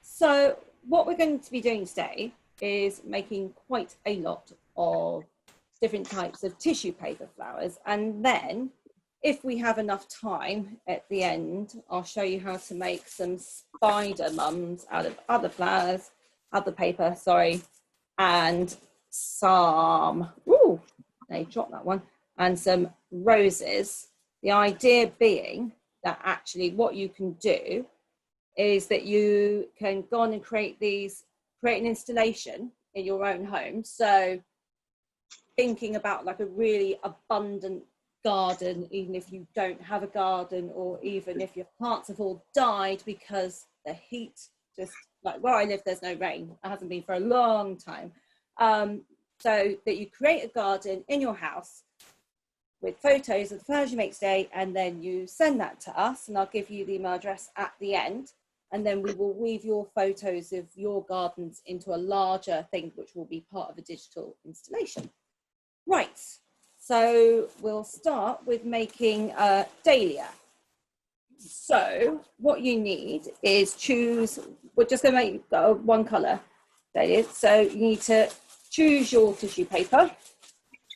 So what we're going to be doing today is making quite a lot of different types of tissue paper flowers, and then if we have enough time at the end, I'll show you how to make some spider mums out of other flowers, other paper, sorry, and some, ooh, they dropped that one, and some roses. The idea being that actually what you can do is that you can go on and create an installation in your own home. So thinking about like a really abundant garden, even if you don't have a garden, or even if your plants have all died because the heat, just like where I live, there's no rain. It hasn't been for a long time. So that you create a garden in your house with photos of the flowers you make today, and then you send that to us, and I'll give you the email address at the end, and then we will weave your photos of your gardens into a larger thing, which will be part of a digital installation. Right, so we'll start with making a dahlia. So what you need is choose, we're just going to make one colour dahlia, so you need to choose your tissue paper,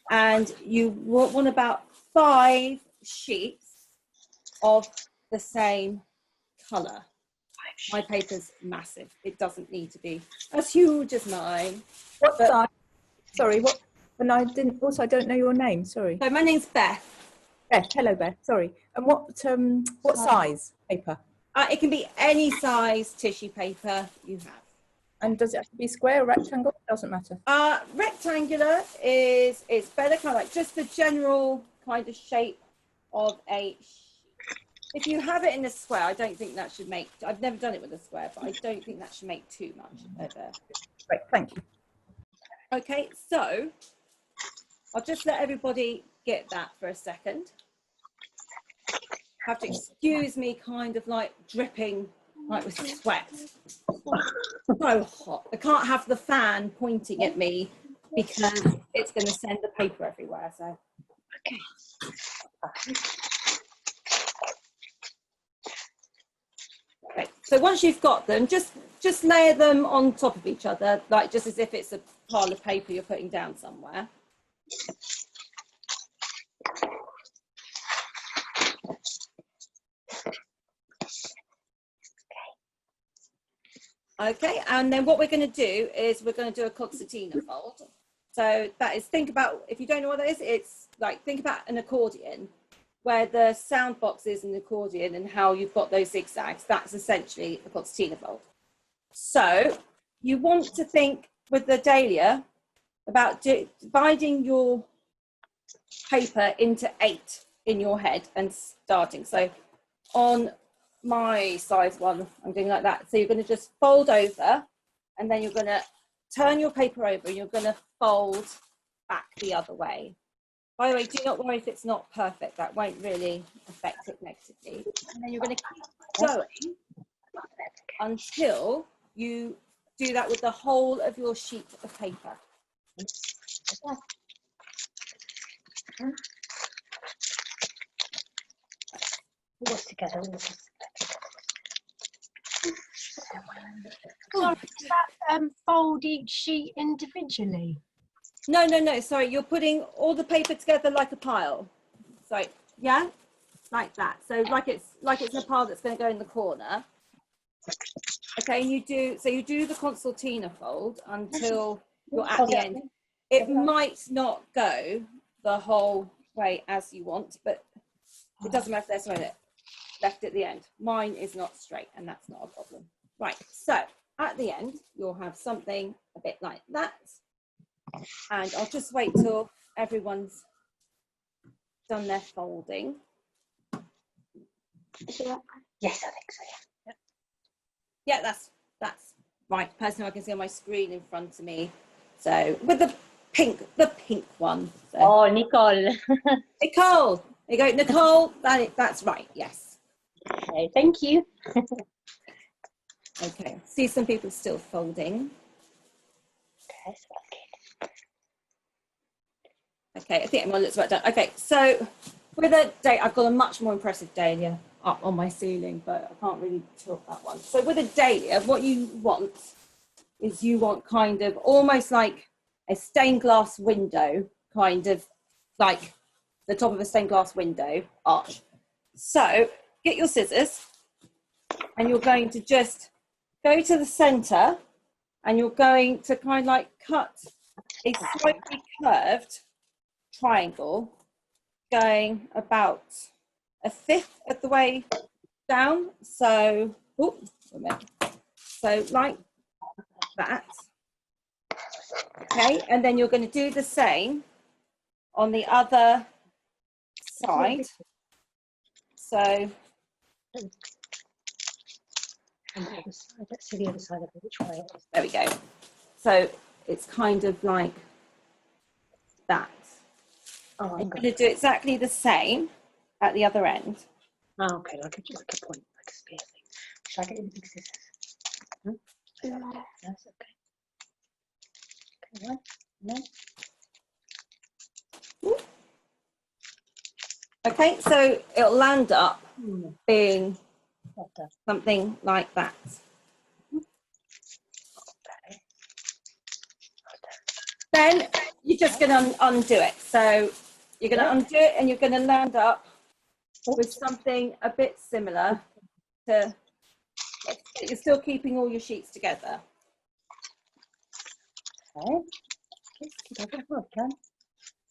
and you want about 5 sheets of the same colour. My paper's massive. It doesn't need to be as huge as mine. What size? Sorry, what? And I don't know your name. Sorry. So my name's Beth. Beth. Hello, Beth. Sorry. And what size paper? It can be any size tissue paper you have. And does it have to be square or rectangle? It doesn't matter. Rectangular is better, kind of like just the general kind of shape of a sheet. If you have it in a square, I don't think that should make, I've never done it with a square, but I don't think that should make too much of a... Great, thank you. Okay, so I'll just let everybody get that for a second. Have to excuse me kind of like dripping like with sweat. So hot. I can't have the fan pointing at me because it's going to send the paper everywhere. So okay. So once you've got them, just layer them on top of each other, like just as if it's a pile of paper you're putting down somewhere. Okay, and then what we're going to do is we're going to do a concertina fold. So that is, think about, if you don't know what that is, it's like, think about an accordion where the sound box is an accordion and how you've got those zigzags. That's essentially a concertina fold. So you want to think with the dahlia about dividing your paper into 8 in your head and starting. So on my size one, I'm doing like that. So you're going to just fold over, and then you're going to turn your paper over, and you're going to fold back the other way. By the way, do not worry if it's not perfect. That won't really affect it negatively. And then you're going to keep going until you do that with the whole of your sheet of paper. All together. Sorry, does that fold each sheet individually? No, sorry, you're putting all the paper together like a pile. So yeah, like that. So like it's in a pile that's going to go in the corner. Okay, and you do the concertina fold until you're at the end. It might not go the whole way as you want, but it doesn't matter if there's one left at the end. Mine is not straight, and that's not a problem. Right, so at the end, you'll have something a bit like that. And I'll just wait till everyone's done their folding. Yes, I think so, yeah. Yeah, that's right. Personally, I can see on my screen in front of me. So with the pink one. So. Oh, Nicole. Nicole, there you go, Nicole. That's right. Yes. Okay, thank you. Okay. See some people still folding. Okay, so okay, I think everyone looks right done. Okay, so with a dahlia, I've got a much more impressive dahlia. up on my ceiling, but I can't really tilt that one. So with a dahlia, what you want is you want kind of almost like a stained glass window, kind of like the top of a stained glass window arch. So get your scissors and you're going to just go to the center and you're going to kind of like cut a slightly curved triangle going about 1/5 of the way down. So, oh, wait a minute. So like that. Okay, and then you're going to do the same on the other side. So On the other side. Let's see the other side of it, which way it is. there we go. So it's kind of like that. Oh, I'm going to do exactly the same at the other end. oh, okay, like a point, like a spear thing. Shall I get you the big scissors? Hmm? No. That's okay. Okay, one, no. Okay, so it'll land up Hmm. being Well done. something like that. Okay. Then you're just going to undo it. So you're going to undo it and you're going to land up with something a bit similar to, you're still keeping all your sheets together. Okay. Keep it up, okay.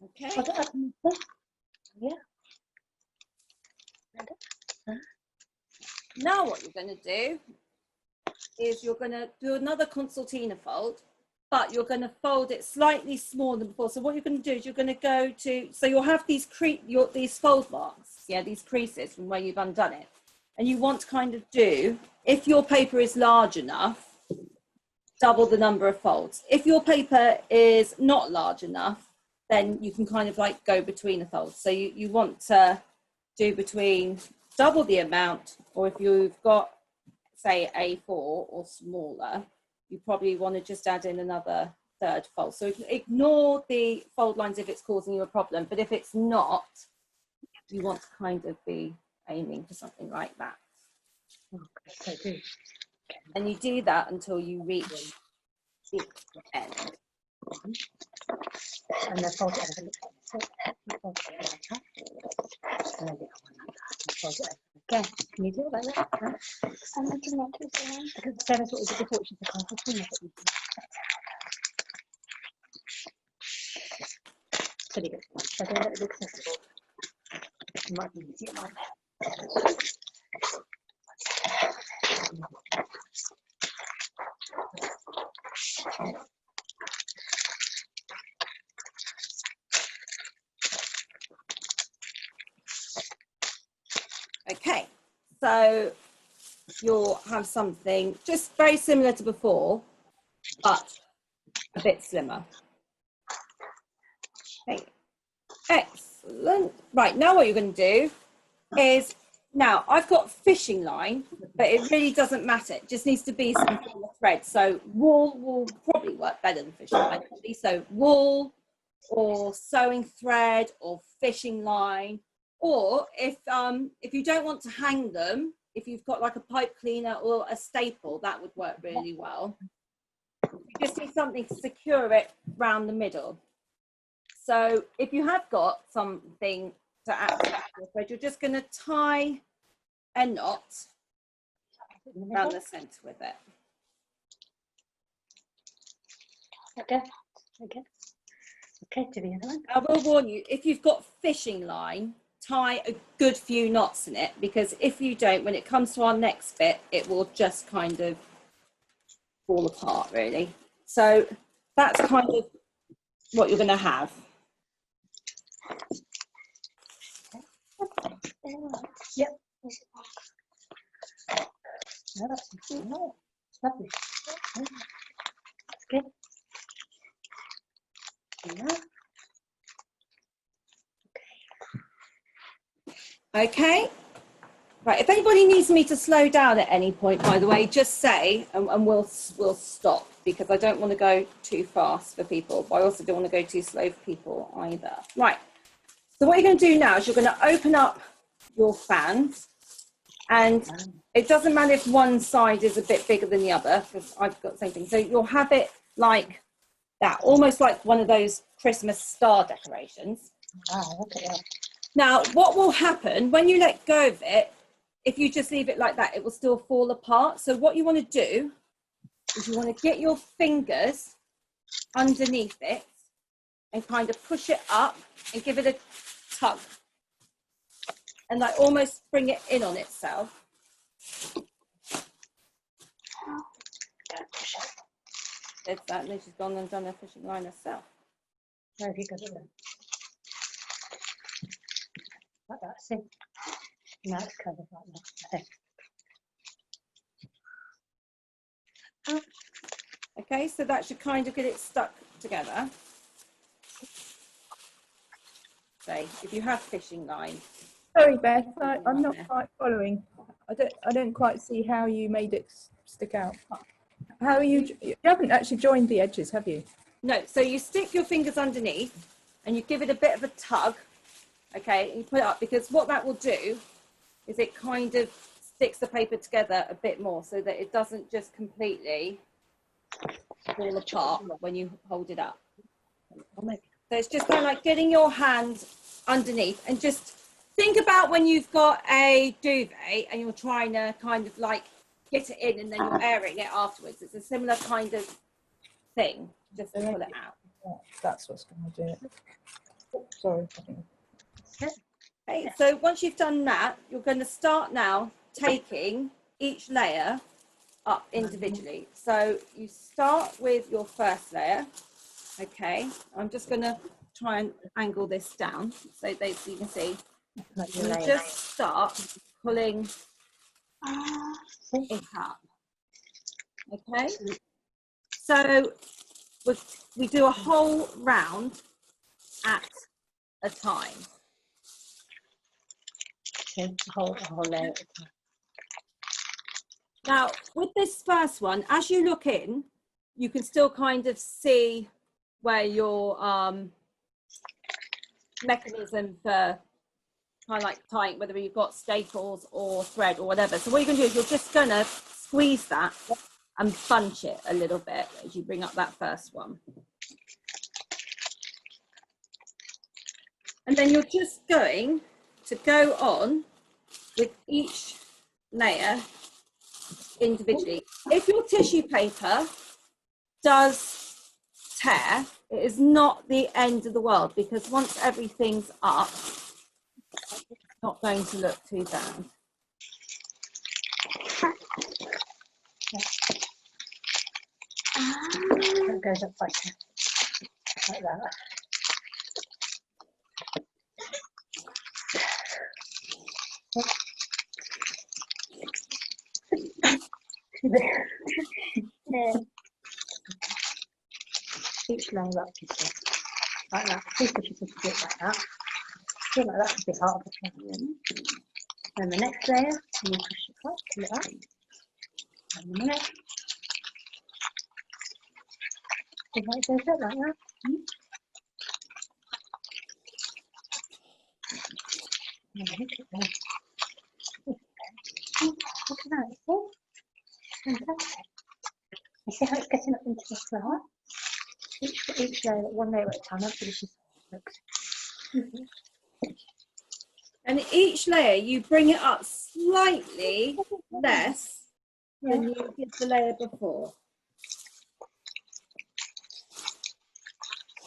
Okay. Hold it up and down. Yeah. Now what you're going to do is you're going to do another concertina fold, but you're going to fold it slightly smaller than before. So what you're going to do is you're going to go to, so you'll have these these fold marks, yeah, these creases from where you've undone it. And you want to kind of do, if your paper is large enough, double the number of folds. If your paper is not large enough, then you can kind of like go between the folds. So you want to do between double the amount, or if you've got, say, A4 or smaller, you probably want to just add in another third fold. So ignore the fold lines if it's causing you a problem, but if it's not, you want to kind of be aiming for something like that. Okay, so do. And you do that until you reach the end. And then fold it over. So, fold it over like that. And then the other one like that. And fold it over again. Can you do it like that? Huh? I'm looking at it. Because Sarah's what we did before, which is the concertina that we do. Pretty good. So I don't look accessible. It might be easier like that. Okay, so you'll have something just very similar to before, but a bit slimmer. Okay, excellent. Right, now what you're going to do is, now I've got fishing line, but it really doesn't matter. It just needs to be some form of thread. So wool will probably work better than fishing line, actually. So wool or sewing thread or fishing line. Or if you don't want to hang them, if you've got like a pipe cleaner or a staple, that would work really well. You just need something to secure it round the middle. So if you have got something to access your thread, you're just going to tie a knot around the centre with it. Okay. Okay. Okay, to the other one. I will warn you, if you've got fishing line, tie a good few knots in it, because if you don't, when it comes to our next bit, it will just kind of fall apart, really. So that's kind of what you're going to have. Yep. No, that's no, it's lovely. That's good. Yeah. Okay. Right, if anybody needs me to slow down at any point, by the way, just say, and we'll stop, because I don't want to go too fast for people, but I also don't want to go too slow for people either. Right, so what you're going to do now is you're going to open up your fans, And it doesn't matter if one side is a bit bigger than the other, because I've got the same thing. So you'll have it like that, almost like one of those Christmas star decorations. Wow, look at that. Now, what will happen when you let go of it, if you just leave it like that, it will still fall apart. So what you want to do is you want to get your fingers underneath it and kind of push it up and give it a tug. And like almost bring it in on itself. Don't push it. There's that, and then she's gone and done her fishing line herself. No, if you got it there. Like that, see? Now it's covered like that, I think. Okay, so that should kind of get it stuck together. So if you have fishing line. Sorry, Beth, I'm not quite following. I don't quite see how you made it stick out. How are you haven't actually joined the edges, have you? No, so you stick your fingers underneath and you give it a bit of a tug, okay, and you put it up, because what that will do is it kind of sticks the paper together a bit more so that it doesn't just completely fall apart when you hold it up. So it's just kind of like getting your hand underneath, and just think about when you've got a duvet and you're trying to kind of like get it in and then you're airing it afterwards. It's a similar kind of thing, just to pull it out. Yeah, that's what's going to do it. Oh, sorry. Okay, so once you've done that, you're going to start now taking each layer up individually. So you start with your first layer. Okay, I'm just going to try and angle this down so you can see. You just start pulling it up. Okay, so we do a whole round at a time. A whole layer at a time. Now, with this first one, as you look in, you can still kind of see where your mechanism for kind of like tying, whether you've got staples or thread or whatever. So what you're going to do is you're just going to squeeze that and bunch it a little bit as you bring up that first one. And then you're just going to go on with each layer individually. If your tissue paper does tear, it is not the end of the world, because once everything's up, it's not going to look too bad. It goes up like that. Each layer up, you see, like that. Please push it like that. Feel like that would be hard to try. And the next layer, you push it up, pull it up. And the next. See how it goes up like that. And hit it there. Look at that, see? Fantastic. You see how it's getting up into the flower? Each layer, one layer at a time. That's what she looks. And each layer, you bring it up slightly less than you did the layer before.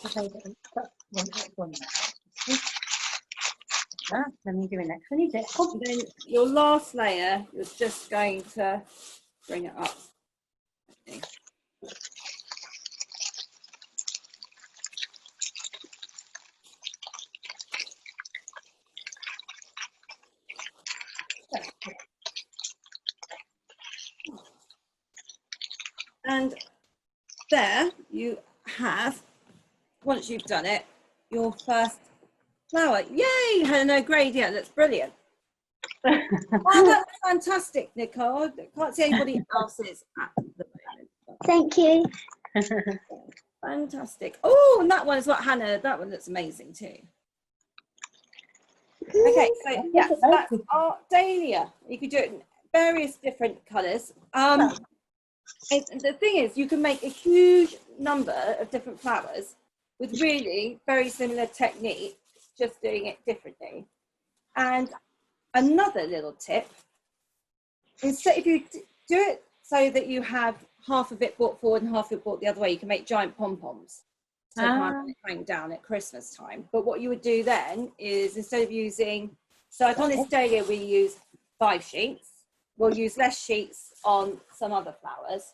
Okay, one. Then you do the next one, you do it. And then your last layer, you're just going to bring it up. Okay. And there you have, once you've done it, your first flower. Yay, Helena, great, yeah, that's brilliant. Oh, that's fantastic, Nicole. I can't see anybody else's at the moment. Thank you. Fantastic. Oh, and that one is what, Hannah, that one looks amazing too. Okay, so yeah, so that's our dahlia. You could do it in various different colours. The thing is, you can make a huge number of different flowers with really very similar technique, just doing it differently. And another little tip is that if you do it so that you have half of it brought forward and half of it brought the other way, you can make giant pom-poms to kind of hang down at Christmas time. But what you would do then is, instead of using, so like on this dahlia we use 5 sheets, we'll use less sheets on some other flowers.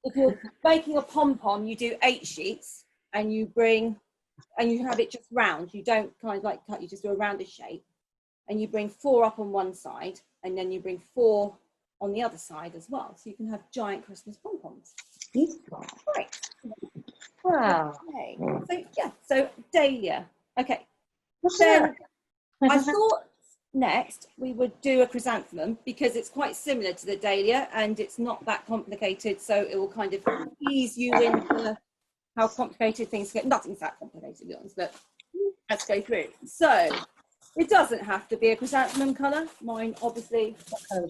If you're making a pom-pom, you do 8 sheets and you have it just round. You don't kind of like cut, you just do a rounded shape. And you bring 4 up on one side and then you bring 4 on the other side as well. So you can have giant Christmas pom-poms. Beautiful. Great. Wow. Okay. So yeah, so dahlia. Okay. What's Then that? I thought next we would do a chrysanthemum because it's quite similar to the dahlia and it's not that complicated. So it will kind of ease you into how complicated things get. Nothing's that complicated, to be honest, but let's go through. So it doesn't have to be a chrysanthemum colour. Mine obviously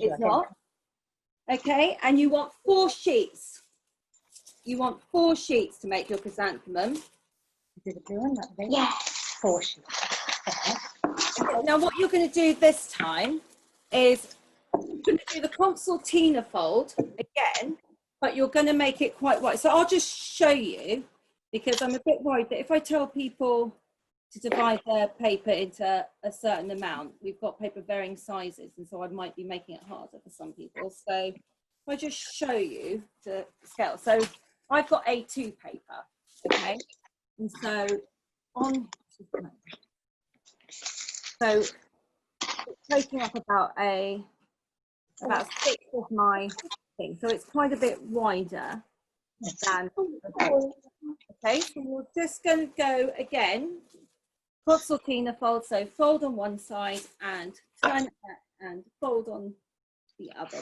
is not. Okay, and you want 4 sheets. You want 4 sheets to make your chrysanthemum. Is it blue one? Yes. 4 sheets. Okay, now what you're going to do this time is you're going to do the concertina fold again, but you're going to make it quite wide. So I'll just show you, because I'm a bit worried that if I tell people to divide their paper into a certain amount, we've got paper varying sizes, and so I might be making it harder for some people. So if I just show you to scale. So I've got A2 paper, okay? And so so it's taking up about 6 of my thing. So it's quite a bit wider than, okay? So we're just going to go again. Concertina fold, so fold on one side and turn it and fold on the other.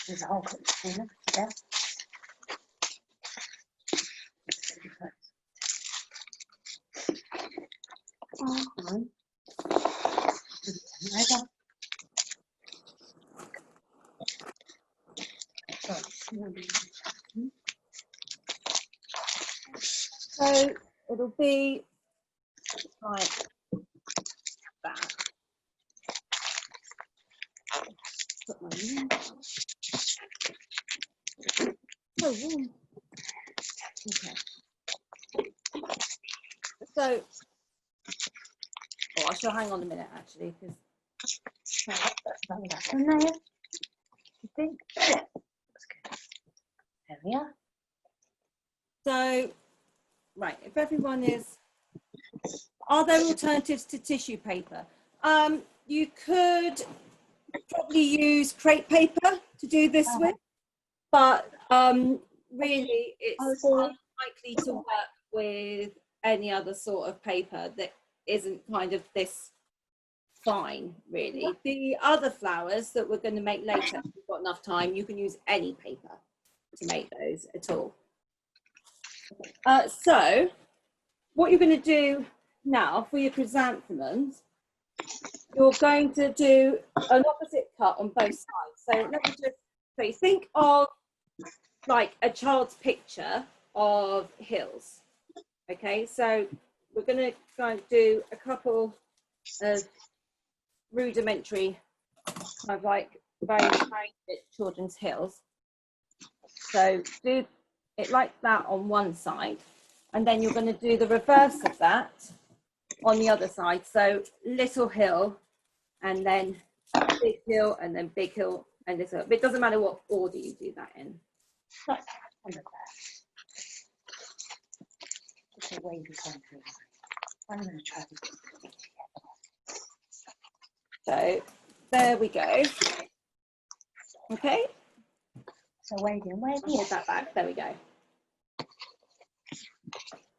There's a whole concertina. Yeah. So it'll be like that. Put my so warm. Okay. So, I shall hang on a minute actually, because that's in there. You think? Yeah. That's good. There we are. So, right, if everyone is, are there alternatives to tissue paper? You could probably use crepe paper to do this with, but really it's unlikely to work with any other sort of paper that isn't kind of this fine, really. The other flowers that we're going to make later, if you've got enough time, you can use any paper to make those at all. So what you're going to do now for your chrysanthemums, you're going to do an opposite cut on both sides. So let me just, so you think of like a child's picture of hills. Okay, so we're going to kind of do a couple of rudimentary kind of like very children's hills. So do it like that on one side, and then you're going to do the reverse of that on the other side. So little hill, and then big hill, and then big hill, and little hill. But it doesn't matter what order you do that in. It's a wavy country. I'm going to try this. So there we go. Okay. So wavy and wavy. Hold that back. There we go.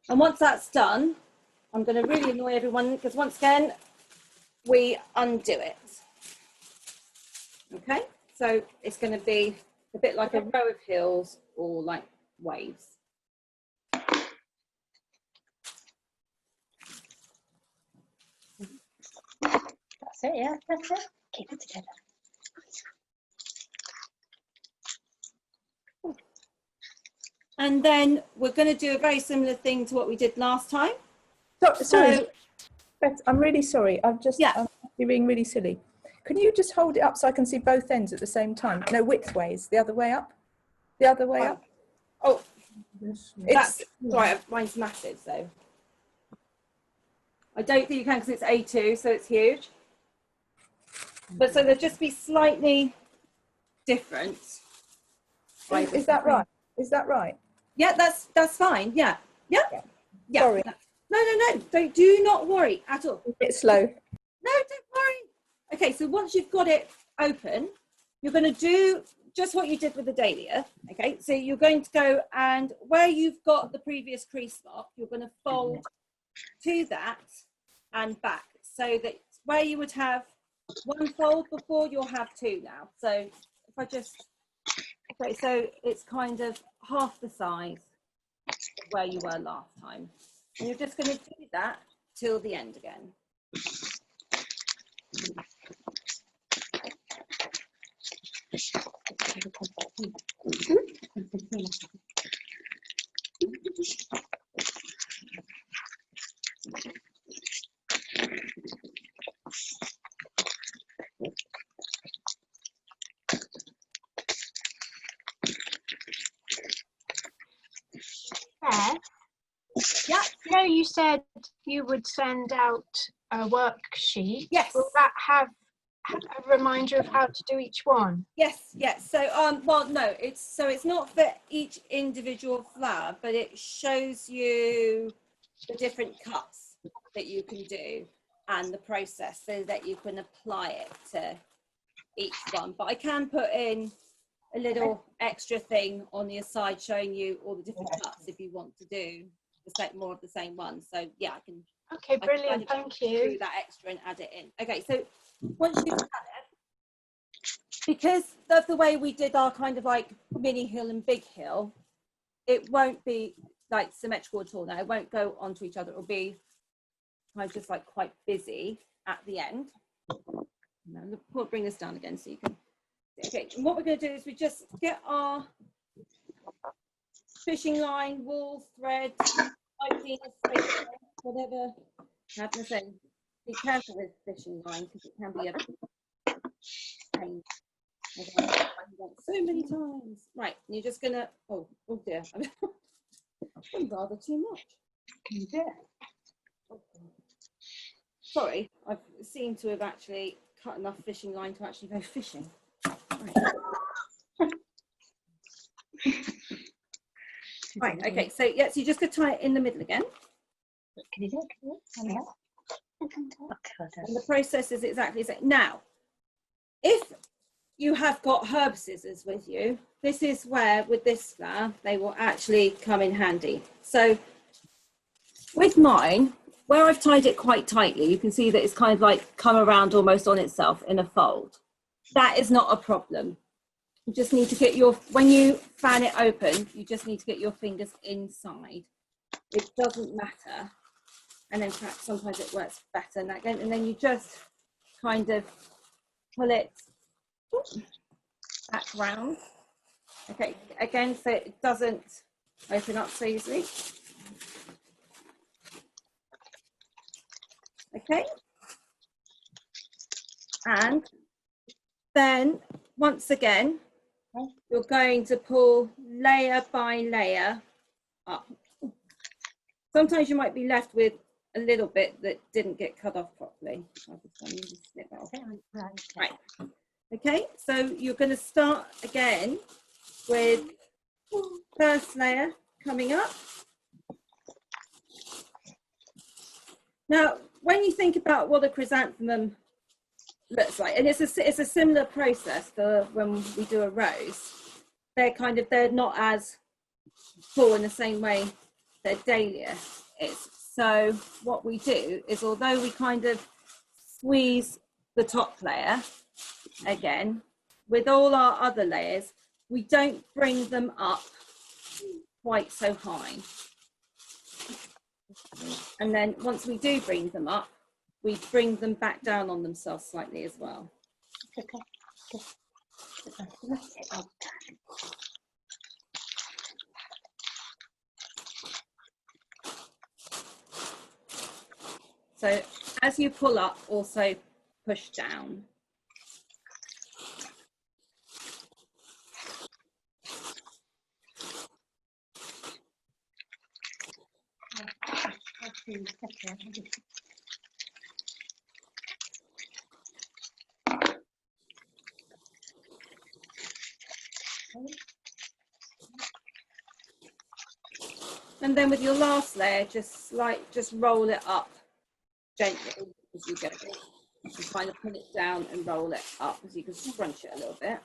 And once that's done, I'm going to really annoy everyone because once again, we undo it. Okay. So it's going to be a bit like a row of hills or like waves. That's it, yeah, that's it. Keep it together. And then we're going to do a very similar thing to what we did last time. Sorry, Beth, I'm really sorry. I'm Yeah. being really silly. Can you just hold it up so I can see both ends at the same time? No, widthways. The other way up. The other way up. Oh, It's right. Mine's massive, so I don't think you can because it's A2, so it's huge. But so they'll just be slightly different. Is that right? Is that right? Yeah, that's fine. Yeah. Sorry. No. Do not worry at all. A bit slow. No, don't worry. Okay, so once you've got it open, you're going to do just what you did with the dahlia. Okay, so you're going to go and where you've got the previous crease mark, you're going to fold to that and back, so that where you would have one fold before, you'll have two now. So if I just, okay, so it's kind of half the size where you were last time. And you're just going to do that till the end again. Yeah. You know, you said you would send out a worksheet. Yes. Will that have a reminder of how to do each one? Yes. So well, no, it's not for each individual flower, but it shows you the different cuts that you can do and the process so that you can apply it to each one. But I can put in a little extra thing on the side showing you all the different cuts if you want to do more of the same one. So yeah, I can. Okay, brilliant. Thank you. Do that extra and add it in. Okay, so once you've done it, because of the way we did our kind of like mini hill and big hill, it won't be like symmetrical at all. Now it won't go onto each other. It'll be kind of just like quite busy at the end. Now, we'll bring this down again so you can. Okay, and what we're going to do is we just get our fishing line, wool, thread, whatever. I have to say, be careful with fishing line because it can be a pain. I've done so many times. Right, and you're just gonna. Oh dear, I'm rather too much. Yeah. Sorry, I seem to have actually cut enough fishing line to actually go fishing. Right, okay, so yes, you just go tie it in the middle again. Can you do it? And the process is exactly the same. Now, if you have got herb scissors with you, this is where, with this flower, they will actually come in handy. So with mine, where I've tied it quite tightly, you can see that it's kind of like come around almost on itself in a fold. That is not a problem. You just need to get when you fan it open, you just need to get your fingers inside. It doesn't matter. And then perhaps sometimes it works better. And then you just kind of pull it back round. Okay, again, so it doesn't open up so easily. Okay. And then once again, you're going to pull layer by layer up. Sometimes you might be left with a little bit that didn't get cut off properly. Right. Okay, so you're going to start again with first layer coming up. Now, when you think about what a chrysanthemum looks like, and it's a similar process for when we do a rose. They're not as full in the same way that dahlia is. So what we do is, although we kind of squeeze the top layer again, with all our other layers, we don't bring them up quite so high. And then once we do bring them up, we bring them back down on themselves slightly as well. Okay. So as you pull up, also push down. And then with your last layer, just roll it up gently as you go. You kind of pull it down and roll it up, as you can scrunch it a little bit.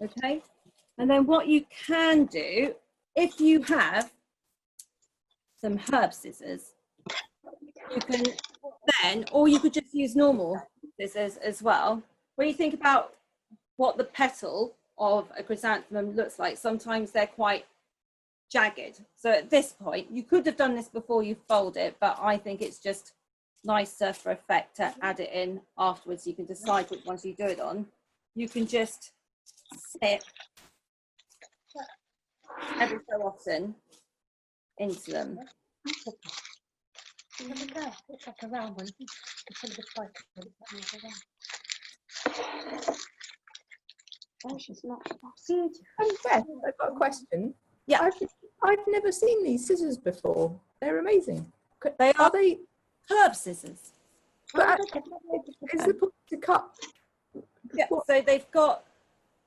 Okay, and then what you can do, if you have some herb scissors, you can then, or you could just use normal scissors as well. When you think about what the petal of a chrysanthemum looks like, sometimes they're quite jagged. So at this point, you could have done this before you fold it, but I think it's just nicer for effect to add it in afterwards. You can decide which ones you do it on. You can just snip every so often into them. It's like a round one. Oh, she's not beautiful. Beth, I've got a question. Yeah. I've never seen these scissors before. They're amazing. Are they herb scissors? But is the point to cut? Yeah. So they've got,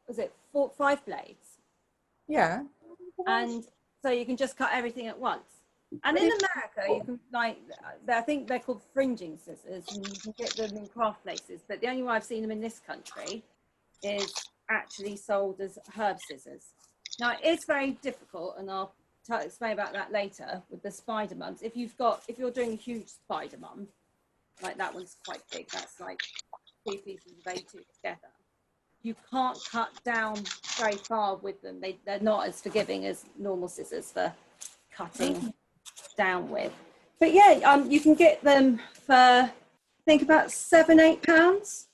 was it 5 blades? Yeah. And so you can just cut everything at once. And in America, you can, like, I think they're called fringing scissors, and you can get them in craft places. But the only way I've seen them in this country is actually sold as herb scissors. Now, it's very difficult, and I'll explain about that later with the spider mums. If you're doing a huge spider mum, like that one's quite big, that's like 2 pieces of A2 together. You can't cut down very far with them. They're not as forgiving as normal scissors for cutting down with. But yeah, you can get them for, I think, about £7-8.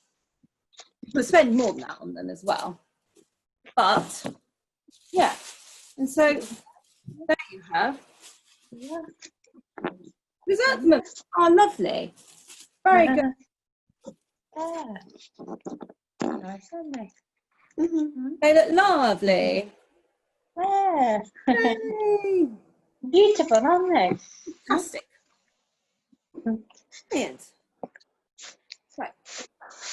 We'll spend more than that on them as well. But yeah, and so there you have. Chrysanthemums are lovely. Very good. Nice, aren't they? They look lovely. Yeah. Yay. Beautiful, aren't they? Fantastic. Brilliant. Right.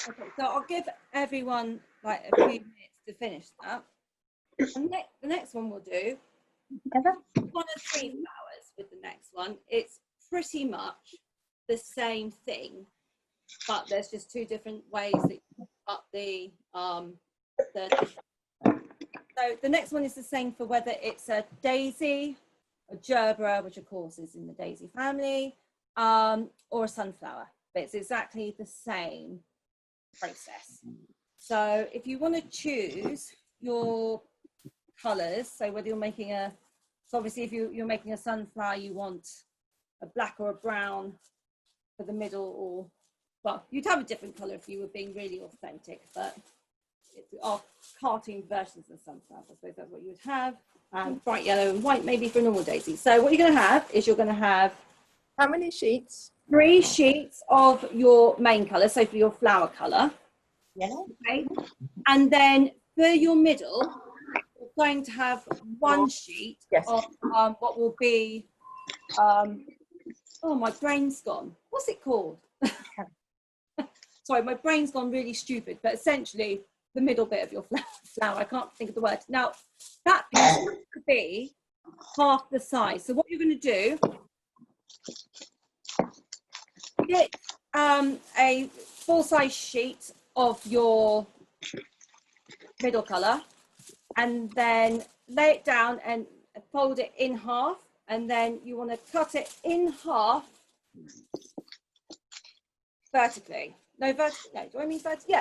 Okay, so I'll give everyone like a few minutes to finish that. And the next one we'll do, Together? 1 or 3 flowers with the next one. It's pretty much the same thing, but there's just 2 different ways that you cut the so the next one is the same for whether it's a daisy, a gerbera, which of course is in the daisy family, or a sunflower. But it's exactly the same process. So if you want to choose your colors, so whether you're making so obviously if you're making a sunflower, you want a black or a brown for the middle, or, well, you'd have a different color if you were being really authentic, but our cartoon versions of sunflowers, I suppose that's what you would have. Bright yellow and white maybe for a normal daisy. So what you're going to have is you're going to have, how many sheets? 3 sheets of your main color, so for your flower color. Yellow. Okay. And then for your middle, you're going to have 1 sheet of what will be, oh, my brain's gone. What's it called? Sorry, my brain's gone really stupid, but essentially the middle bit of your flower. I can't think of the word. Now, that piece could be half the size. So what you're going to do, get a full-size sheet of your middle colour, and then lay it down and fold it in half, and then you want to cut it in half vertically. No, do I mean vertically?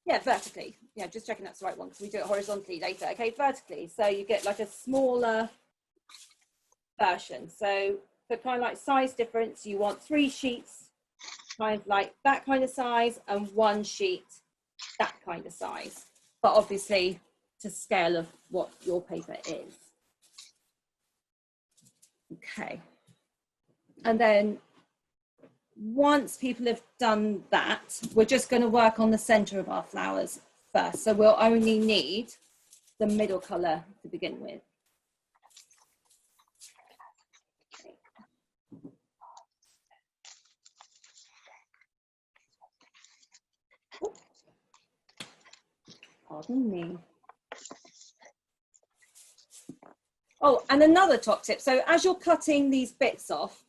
Yeah, vertically. Yeah, just checking that's the right one, because we do it horizontally later. Okay, vertically. So you get like a smaller version. So for kind of like size difference, you want 3 sheets, kind of like that kind of size, and 1 sheet, that kind of size. But obviously to scale of what your paper is. Okay. And then once people have done that, we're just going to work on the center of our flowers first. So we'll only need the middle color to begin with. Pardon me. Oh, and another top tip. So as you're cutting these bits off,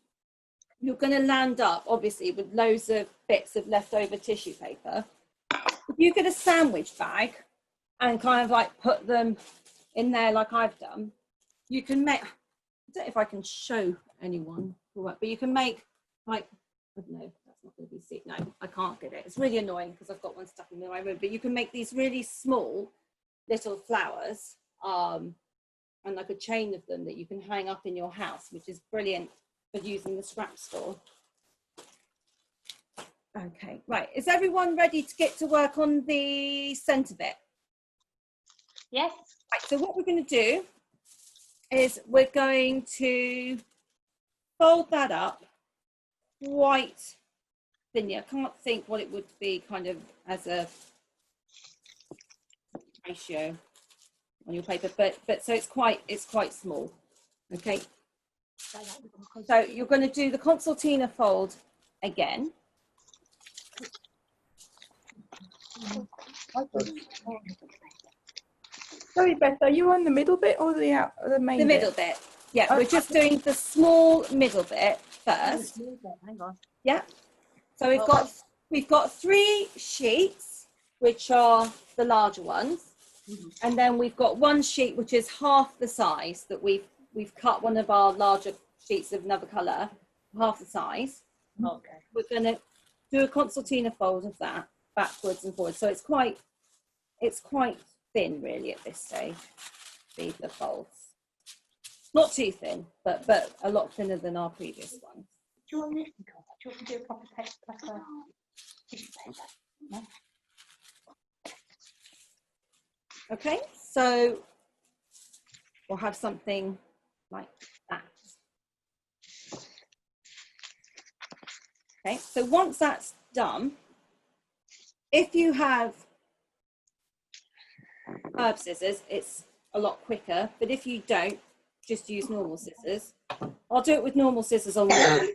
you're going to land up, obviously, with loads of bits of leftover tissue paper. If you get a sandwich bag and kind of like put them in there like I've done, you can make, I don't know if I can show anyone, but you can make like, I don't know, that's not going to be seen. No, I can't get it. It's really annoying because I've got one stuck in my room, but you can make these really small little flowers and like a chain of them that you can hang up in your house, which is brilliant for using the scrap store. Okay, right. Is everyone ready to get to work on the centre bit? Yes. Right, so what we're going to do is we're going to fold that up quite thinly. I can't think what it would be kind of as a ratio on your paper, but so it's quite small. Okay. So you're going to do the concertina fold again. Sorry, Beth, are you on the middle bit or the main The bit? middle bit. Yeah, we're just doing the small middle bit first. Hang on. Yeah. So we've got 3 sheets, which are the larger ones, and then we've got 1 sheet which is half the size that we've cut one of our larger sheets of another colour, half the size. Okay. We're going to do a concertina fold of that backwards and forwards. So it's quite thin really at this stage. The folds, not too thin, but a lot thinner than our previous ones. Do you want this? Do you want to do a proper paper? Tissue paper? No? Okay, so we'll have something like that. Okay, so once that's done, if you have herb scissors, it's a lot quicker, but if you don't, just use normal scissors. I'll do it with normal scissors on one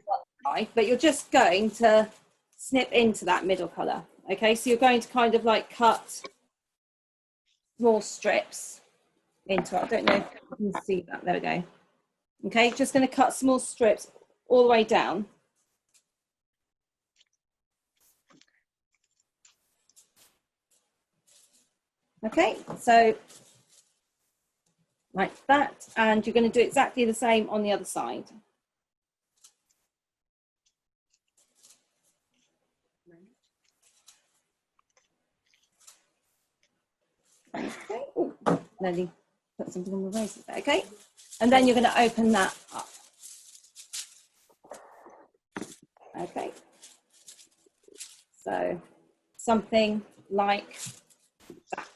side, but you're just going to snip into that middle colour. Okay, so you're going to kind of like cut small strips into it. I don't know if you can see that. There we go. Okay, just going to cut small strips all the way down. Okay, so like that, and you're going to do exactly the same on the other side. Okay. Ooh, nearly put something on the razor there. Okay, and then you're going to open that up. Okay, so something like that.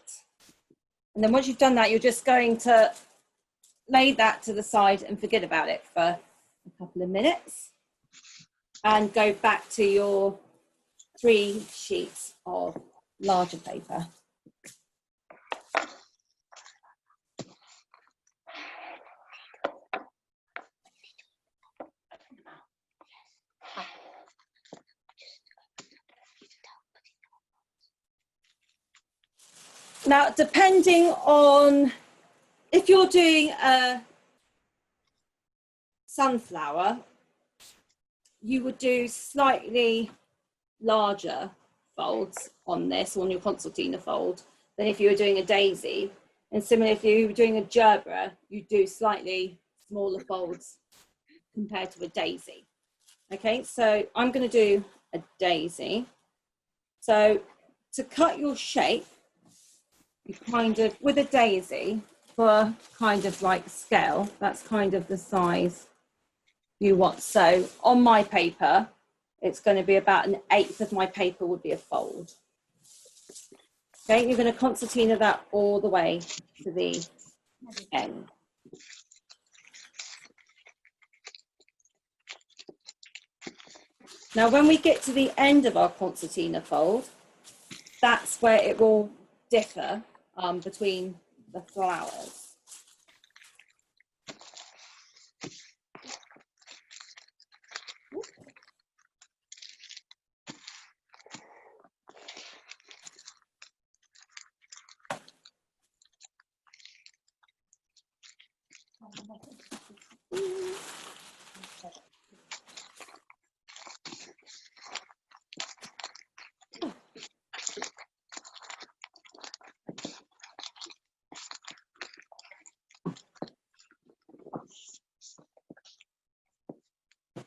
And then once you've done that, you're just going to lay that to the side and forget about it for a couple of minutes and go back to your 3 sheets of larger paper. Now, depending on if you're doing a sunflower, you would do slightly larger folds on this, on your concertina fold, than if you were doing a daisy. And similarly, if you were doing a gerbera, you do slightly smaller folds compared to a daisy. Okay, so I'm going to do a daisy. So to cut your shape, you kind of, with a daisy, for kind of like scale, that's kind of the size you want. So on my paper, it's going to be about 1/8 of my paper would be a fold. Okay, you're going to concertina that all the way to the end. Now, when we get to the end of our concertina fold, that's where it will differ between the flowers.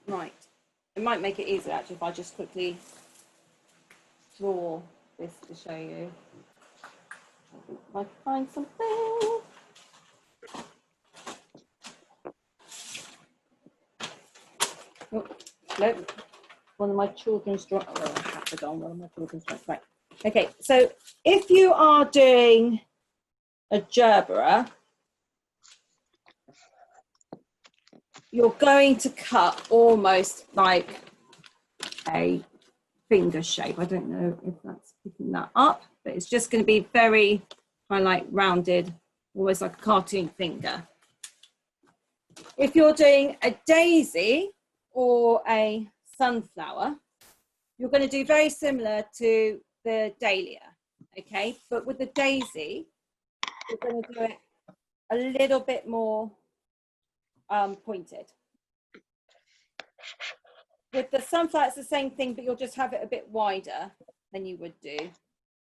Right, it might make it easier actually if I just quickly draw this to show you. If I can find something. Oh, no, one of my children's drawings. Oh, I have to go on one of my children's drawings. Right. Okay, so if you are doing a gerbera, you're going to cut almost like a finger shape. I don't know if that's picking that up, but it's just going to be very kind of like rounded, almost like a cartoon finger. If you're doing a daisy or a sunflower, you're going to do very similar to the dahlia, okay? But with the daisy, you're going to do it a little bit more pointed. With the sunflower, it's the same thing, but you'll just have it a bit wider than you would do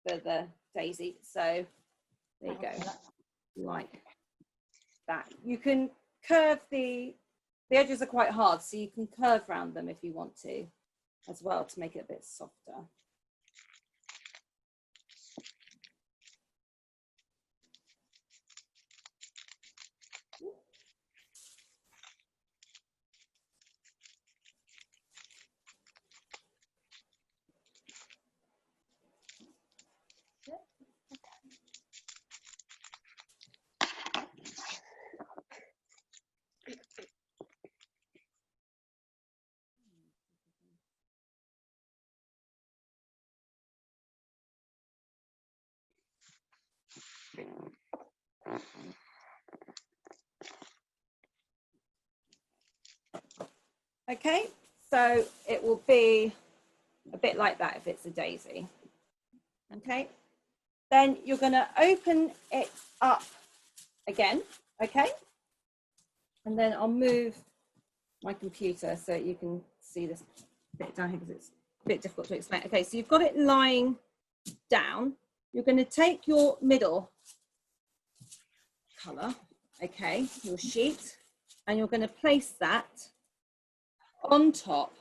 for the daisy. So there you go, like that. You can curve the edges are quite hard, so you can curve around them if you want to as well to make it a bit softer. Okay, so it will be a bit like that if it's a daisy. Okay, then you're going to open it up again, okay? And then I'll move my computer so you can see this bit down here because it's a bit difficult to explain. Okay, so you've got it lying down. You're going to take your middle colour, okay, your sheet, and you're going to place that on top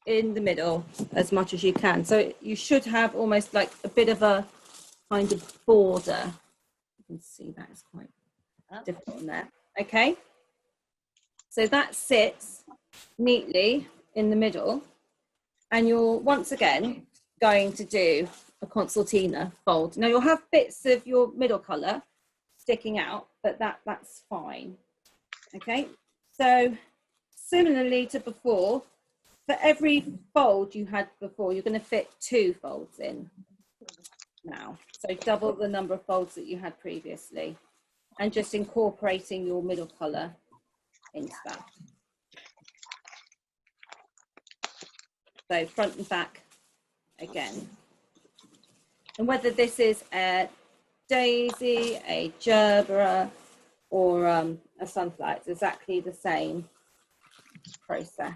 in the middle as much as you can. So you should have almost like a bit of a kind of border. You can see that is quite difficult on there. Okay, so that sits neatly in the middle, and you're once again going to do a concertina fold. Now you'll have bits of your middle colour sticking out, but that's fine. Okay, so similarly to before, for every fold you had before, you're going to fit 2 folds in now. So double the number of folds that you had previously, and just incorporating your middle colour into that. So front and back again. And whether this is a daisy, a gerbera, or a sunflower, it's exactly the same process.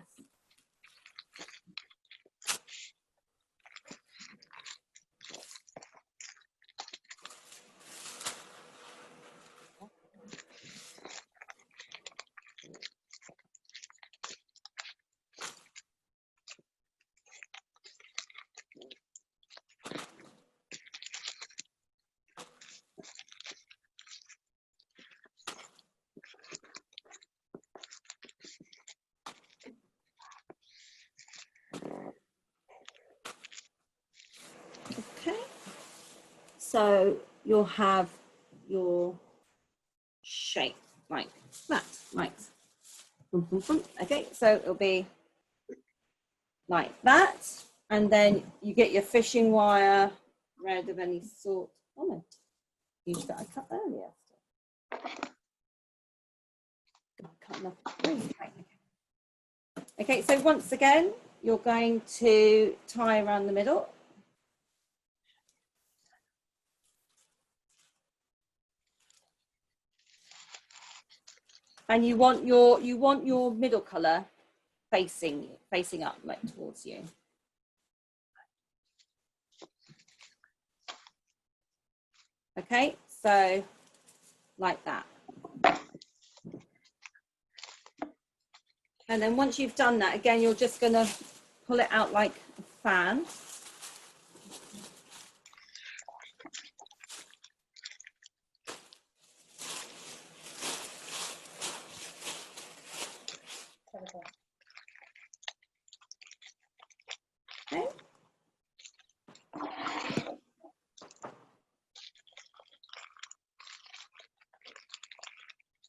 So you'll have your shape like that, like, okay, so it'll be like that, and then you get your fishing wire, red of any sort. Oh no, use that I cut earlier. Cut enough. Okay, so once again, you're going to tie around the middle. And you want your middle colour facing up, like towards you. Okay, so like that. And then once you've done that, again, you're just going to pull it out like a fan. Okay.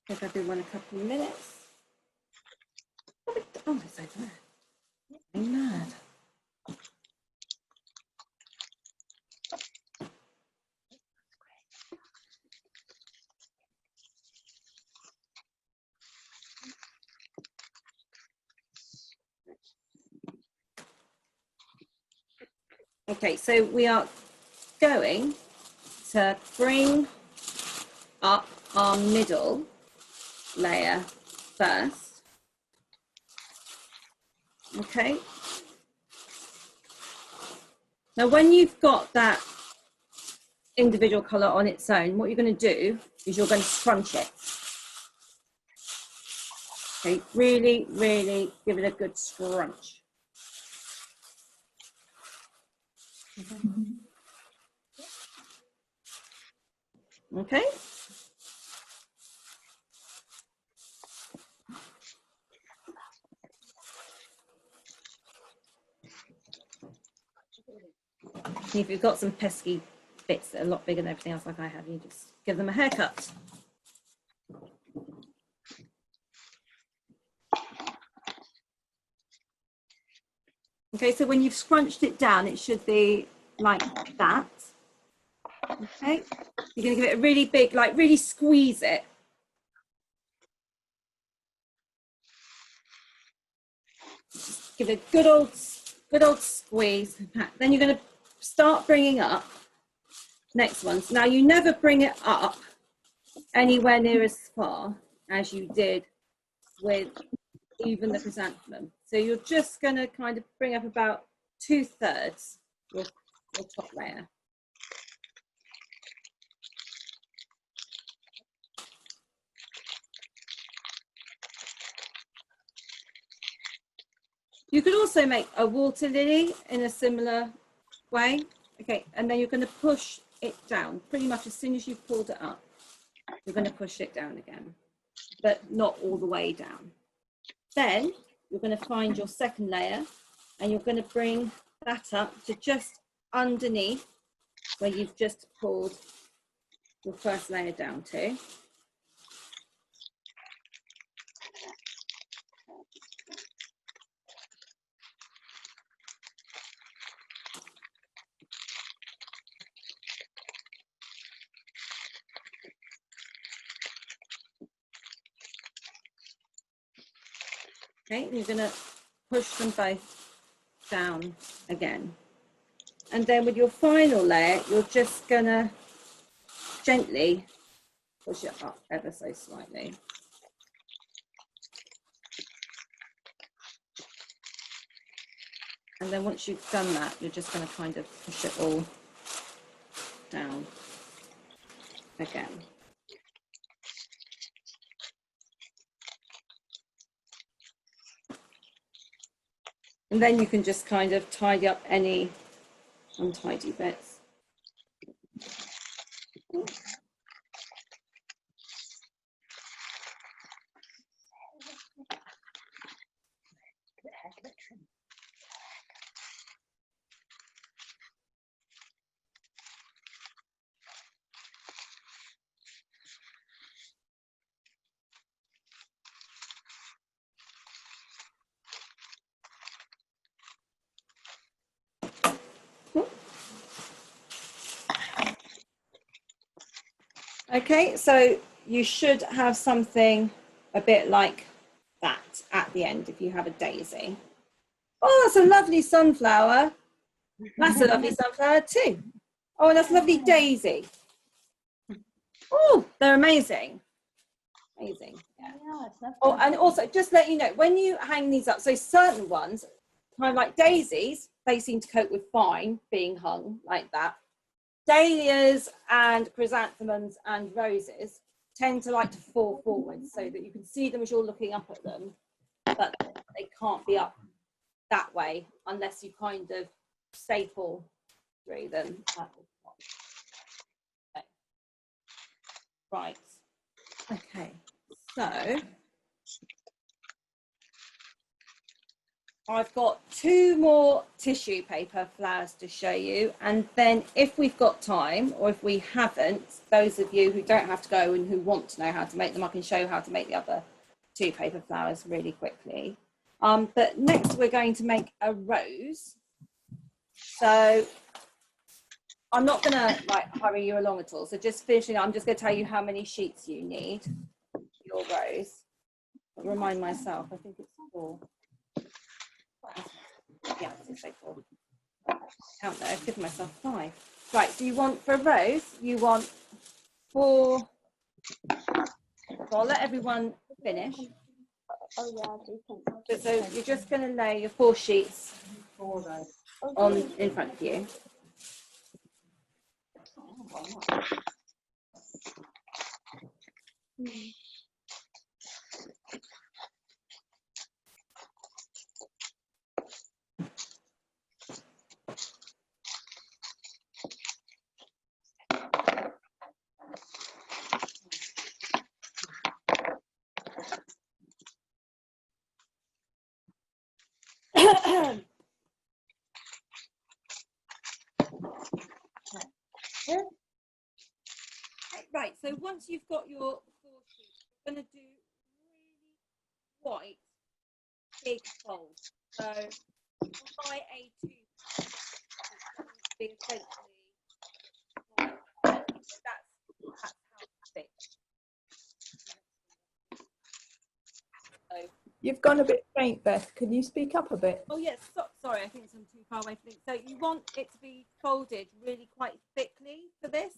I think I'll do one a couple of minutes. Oh, it's over there. I'm mad. Okay, so we are going to bring up our middle layer first. Okay. Now, when you've got that individual colour on its own, what you're going to do is you're going to scrunch it. Okay, really, really give it a good scrunch. Okay. If you've got some pesky bits that are a lot bigger than everything else like I have, you just give them a haircut. Okay, so when you've scrunched it down, it should be like that. Okay, you're going to give it a really big, like really squeeze it. Give it a good old squeeze. Then you're going to start bringing up next ones. Now you never bring it up anywhere near as far as you did with even the chrysanthemum. So you're just going to kind of bring up about 2/3 your top layer. You could also make a water lily in a similar way. Okay, and then you're going to push it down pretty much as soon as you've pulled it up. You're going to push it down again, but not all the way down. Then you're going to find your second layer and you're going to bring that up to just underneath where you've just pulled your first layer down to. Okay, and you're going to push them both down again. And then with your final layer, you're just going to gently push it up ever so slightly. And then once you've done that, you're just going to kind of push it all down again. And then you can just kind of tidy up any untidy bits. Okay, so you should have something a bit like that at the end if you have a daisy. Oh, that's a lovely sunflower. That's a lovely sunflower too. Oh, and that's a lovely daisy. Oh, they're amazing. Amazing. Yeah. Oh, and also just let you know, when you hang these up, so certain ones, kind of like daisies, they seem to cope with fine being hung like that. Dahlias and chrysanthemums and roses tend to like to fall forward so that you can see them as you're looking up at them, but they can't be up that way unless you kind of staple through them at the top. Okay. Right. Okay. So I've got 2 more tissue paper flowers to show you, and then if we've got time, or if we haven't, those of you who don't have to go and who want to know how to make them, I can show you how to make the other 2 paper flowers really quickly. But next we're going to make a rose. So I'm not going to like hurry you along at all. So just finishing, I'm just going to tell you how many sheets you need for your rose. But remind myself, I think it's 4. Yeah, it's 4. Count there, I've given myself 5. Right, so you want, for a rose, you want 4. So I'll let everyone finish. Oh yeah, I do think so. So you're just going to lay your 4 sheets on in front of you. Right, so once you've got your 4 sheets, you're going to do really white big folds. So my A2 be essentially that's how thick. So, You've gone a bit faint, Beth. Can you speak up a bit? oh yes, sorry, I think I'm too far away from it. So you want it to be folded really quite thickly for this.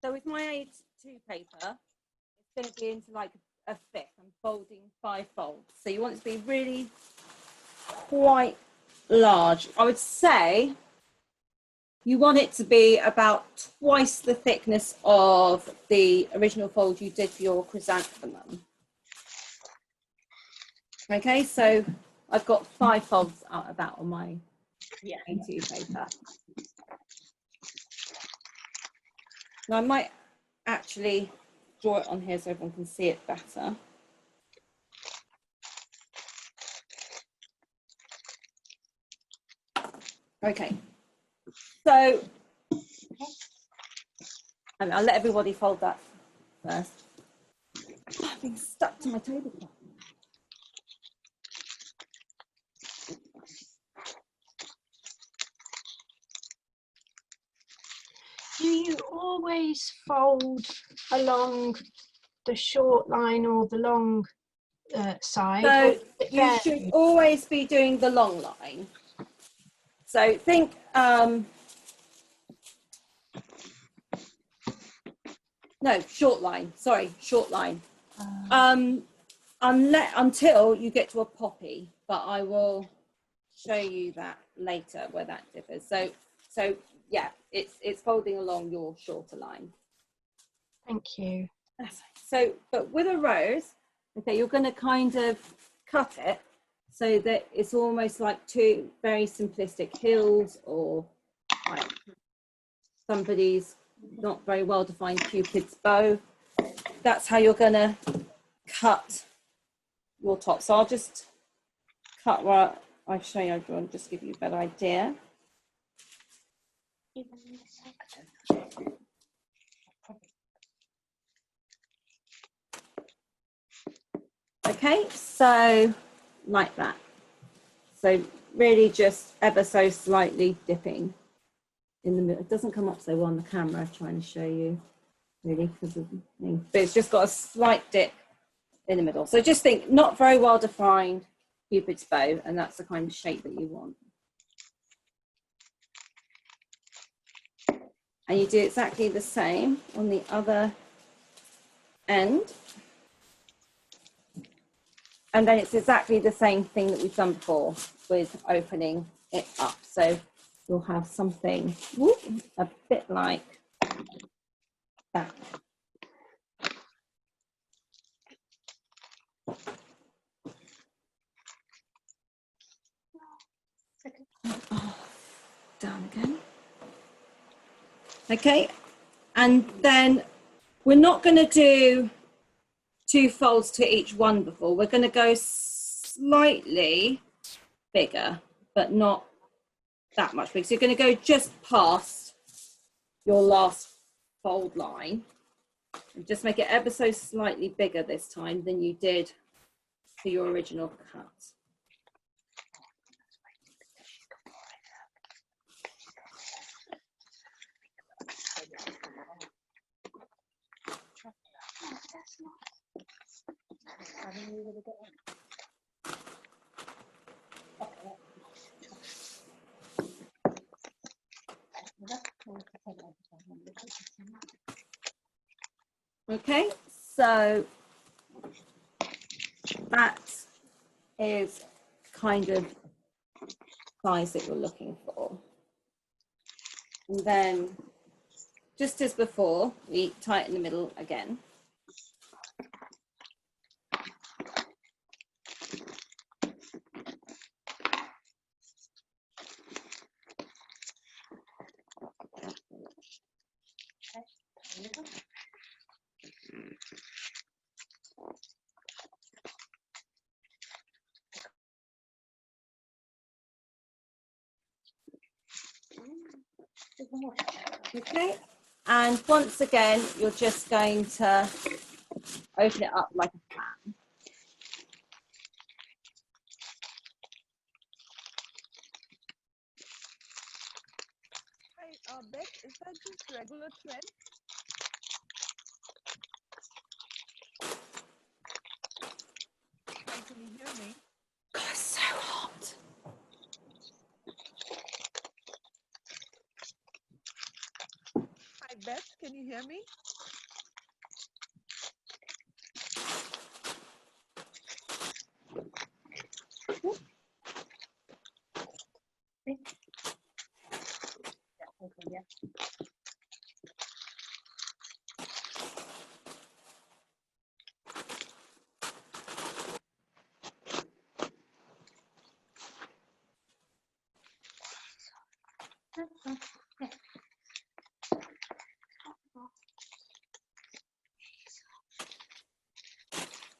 So with my A2 paper, it's going to be into like a thick. I'm folding 5 folds. So you want it to be really quite large. I would say you want it to be about twice the thickness of the original fold you did for your chrysanthemum. Okay, so I've got 5 folds out of that on my A2 paper. Now I might actually draw it on here so everyone can see it better. Okay, so I'll let everybody fold that first. I've been stuck to my tablecloth. Do you always fold along the short line or the long side? So you should always be doing the long line. So think, no, short line, sorry, short line. Until you get to a poppy, but I will show you that later where that differs. So yeah, it's folding along your shorter line. Thank you. So, but with a rose, okay, you're going to kind of cut it so that it's almost like 2 very simplistic hills, or like somebody's not very well defined Cupid's bow. That's how you're going to cut your top. So I'll just cut what I've shown you everyone, just to give you a better idea. Okay, so like that. So really just ever so slightly dipping in the middle. It doesn't come up so well on the camera, trying to show you really, because of the thing. But it's just got a slight dip in the middle. So just think, not very well defined Cupid's bow, and that's the kind of shape that you want. And you do exactly the same on the other end. And then it's exactly the same thing that we've done before with opening it up. So you'll have something a bit like that. Down again. Okay, and then we're not going to do 2 folds to each one before. We're going to go slightly bigger, but not that much bigger. So you're going to go just past your last fold line and just make it ever so slightly bigger this time than you did for your original cut. Okay, so that is kind of size that you're looking for. And then, just as before, we tighten the middle again. Okay, and once again, you're just going to open it up like a fan. Hi, Beth, is that just regular thread? Hi, can you hear me? God, it's so hot. Hi, Beth, can you hear me? Yeah.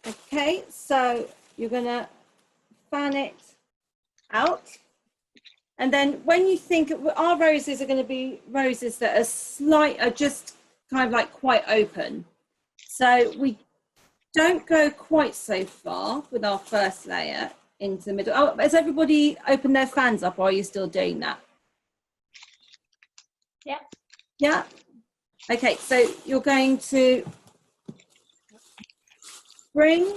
Okay, so you're going to fan it out. And then when you think, our roses are going to be roses that are just kind of like quite open. So we don't go quite so far with our first layer into the middle. Oh, has everybody opened their fans up, or are you still doing that? Yeah. Yeah. Okay, so you're going to bring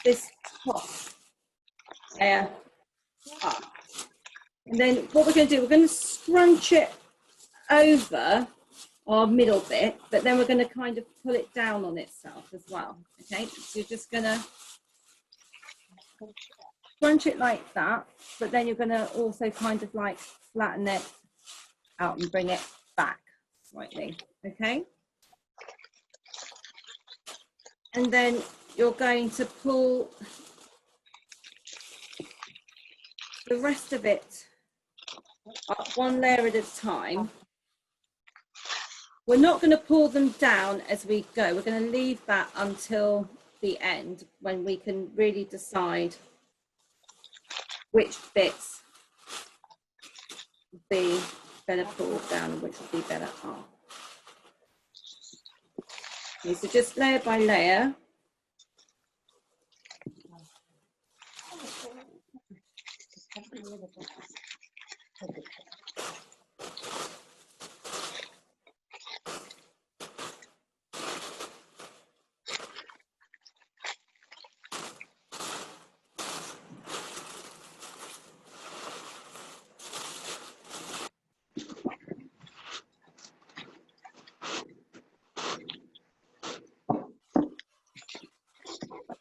this top layer up. And then what we're going to do, we're going to scrunch it over our middle bit, but then we're going to kind of pull it down on itself as well. Okay, so you're just going to scrunch it like that, but then you're going to also kind of like flatten it out and bring it back slightly. Okay, and then you're going to pull the rest of it up one layer at a time. We're not going to pull them down as we go. We're going to leave that until the end when we can really decide which bits will be better pulled down and which will be better up. Okay, so just layer by layer.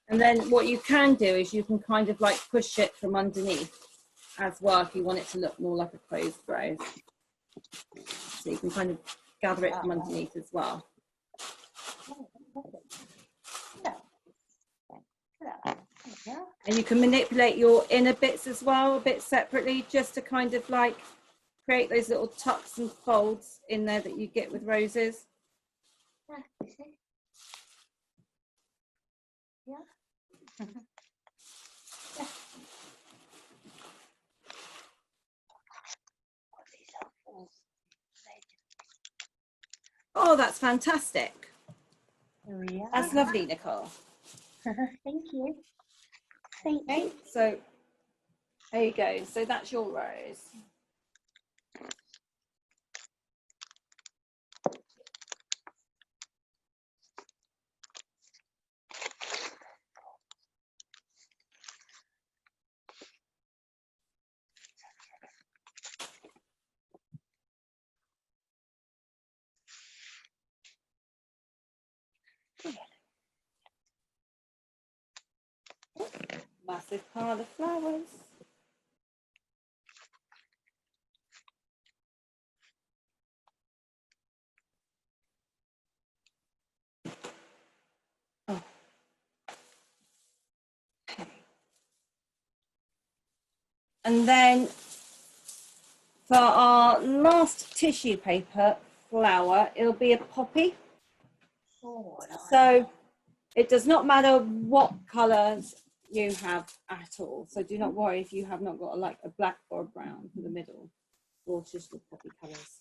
And then what you can do is you can kind of like push it from underneath as well if you want it to look more like a closed rose. So you can kind of gather it from underneath as well. And you can manipulate your inner bits as well, a bit separately, just to kind of like create those little tucks and folds in there that you get with roses. Yeah. Oh, that's fantastic. Yeah. That's lovely, Nicole. Thank you. Thank Okay, you. so there you go. So that's your rose. Massive pile of flowers. Oh. Okay. And then for our last tissue paper flower, it'll be a poppy. Oh, So it does not matter what colours you have at all. So do not worry if you have not got like a black or a brown for the middle, or just the poppy colours.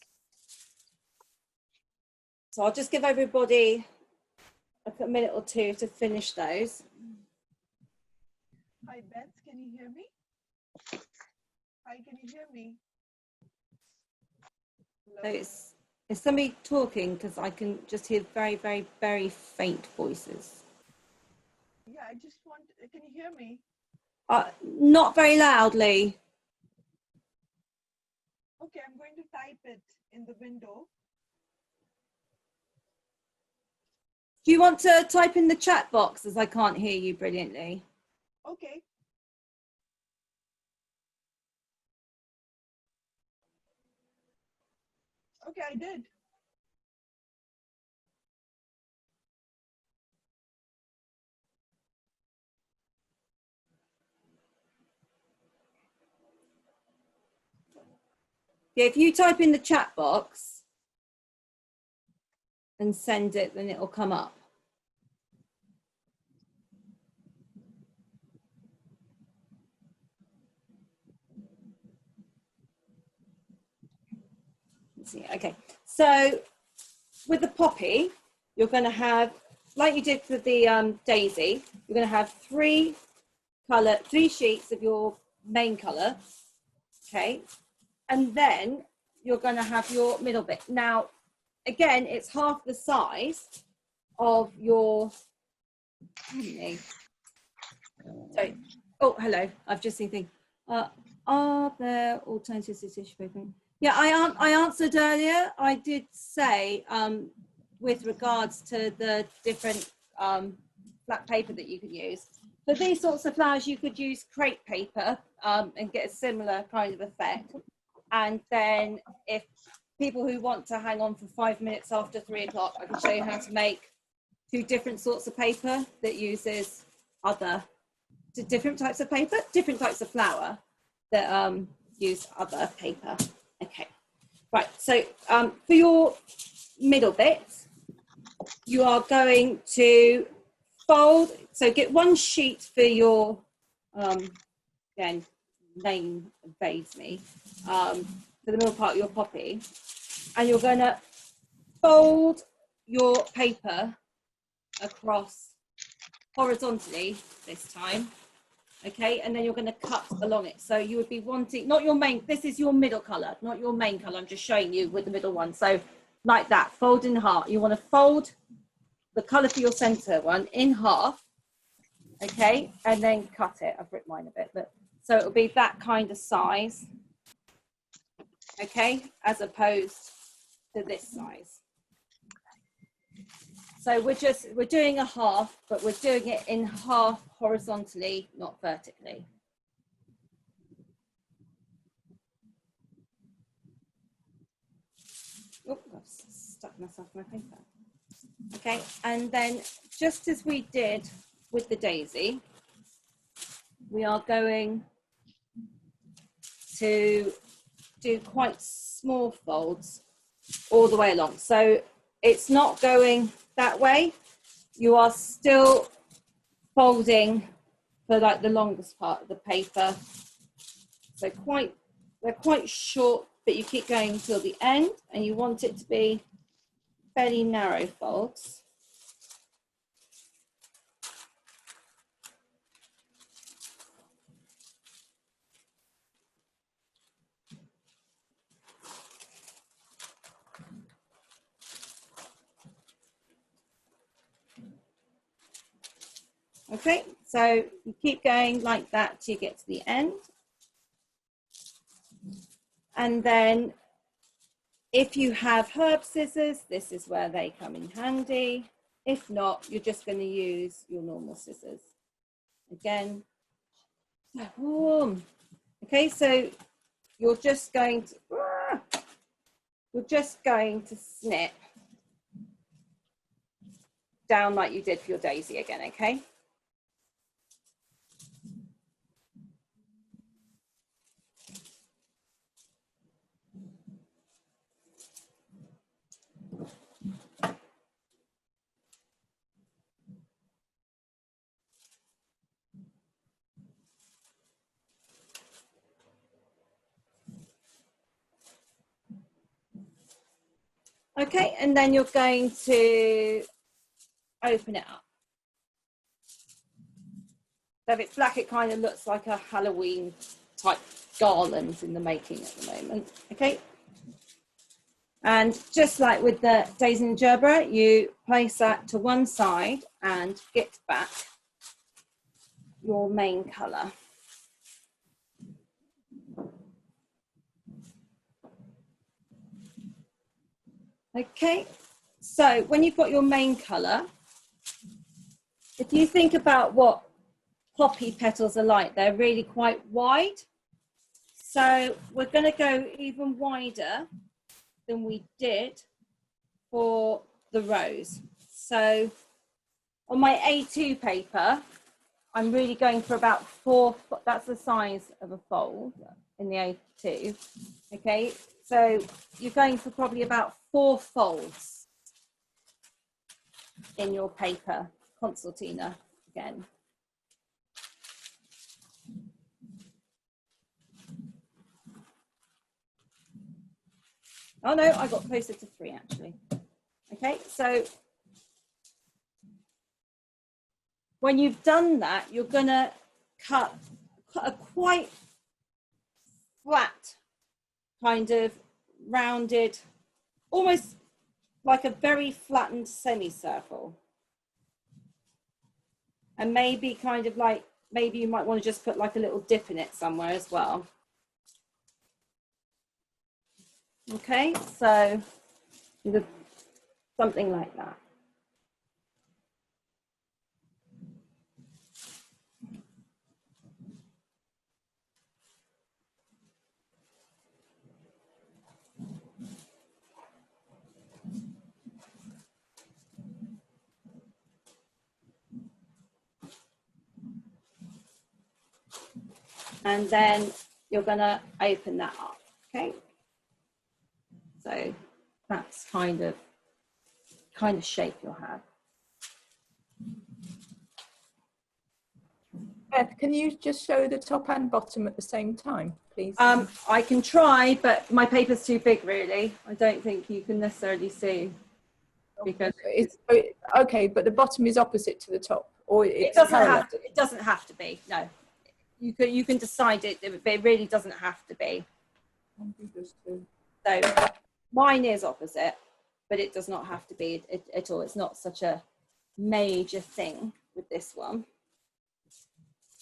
So I'll just give everybody a minute or two to finish those. Hi, Beth, can you hear me? Hi, can you hear me? So it's somebody talking, because I can just hear very, very, very faint voices. Yeah, I just want, can you hear me? Not very loudly. Okay, I'm going to type it in the window. Do you want to type in the chat box, as I can't hear you brilliantly? Okay. Okay, I did. Yeah, if you type in the chat box and send it, then it'll come up. Let's see. Okay, so with the poppy, you're going to have, like you did for the daisy, you're going to have three sheets of your main colour, okay, and then you're going to have your middle bit. Now, again, it's half the size of your, sorry. Oh, hello, I've just seen things. Are there alternatives to tissue paper? Yeah, I answered earlier. I did say with regards to the different flat paper that you could use. For these sorts of flowers, you could use crepe paper and get a similar kind of effect. And then if people who want to hang on for 5 minutes after 3 o'clock, I can show you how to make 2 different sorts of paper that uses different types of paper, different types of flower that use other paper. Okay, right, so for your middle bit, you are going to fold, so get 1 sheet for your, again, name evades me, for the middle part of your poppy, and you're going to fold your paper across horizontally this time, okay, and then you're going to cut along it. So you would be wanting, not your main, this is your middle colour, not your main colour, I'm just showing you with the middle one. So like that, fold in half. You want to fold the colour for your centre one in half, okay, and then cut it. I've ripped mine a bit, but so it'll be that kind of size, okay, as opposed to this size. So we're doing a half, but we're doing it in half horizontally, not vertically. Oh, I've stuck myself in my paper. Okay, and then just as we did with the daisy, we are going to do quite small folds all the way along. So it's not going that way. You are still folding for like the longest part of the paper. So they're quite short, but you keep going till the end, and you want it to be fairly narrow folds. Okay, so you keep going like that till you get to the end. And then if you have herb scissors, this is where they come in handy. If not, you're just going to use your normal scissors. Again, boom. Okay, so you're just going to snip down like you did for your daisy again, okay? Okay, and then you're going to open it up. So if it's black, it kind of looks like a Halloween type garland in the making at the moment. Okay. And just like with the daisy and gerbera, you place that to one side and get back your main colour. Okay, so when you've got your main colour, if you think about what poppy petals are like, they're really quite wide. So we're going to go even wider than we did for the rose. So on my A2 paper, I'm really going for about 4, that's the size of a fold in the A2. Okay, so you're going for probably about 4 folds in your paper, concertina again. Oh no, I got closer to 3 actually. Okay, so when you've done that, you're gonna cut a quite flat, kind of rounded, almost like a very flattened semicircle. And maybe kind of like, maybe you might want to just put like a little dip in it somewhere as well. Okay, so something like that. And then you're going to open that up, okay? So that's kind of shape you'll have. Beth, can you just show the top and bottom at the same time, please? I can try, but my paper's too big, really. I don't think you can necessarily see. Because it's okay, but the bottom is opposite to the top, or it doesn't have to be. No, you can decide it, but it really doesn't have to be. So mine is opposite, but it does not have to be at all. It's not such a major thing with this one.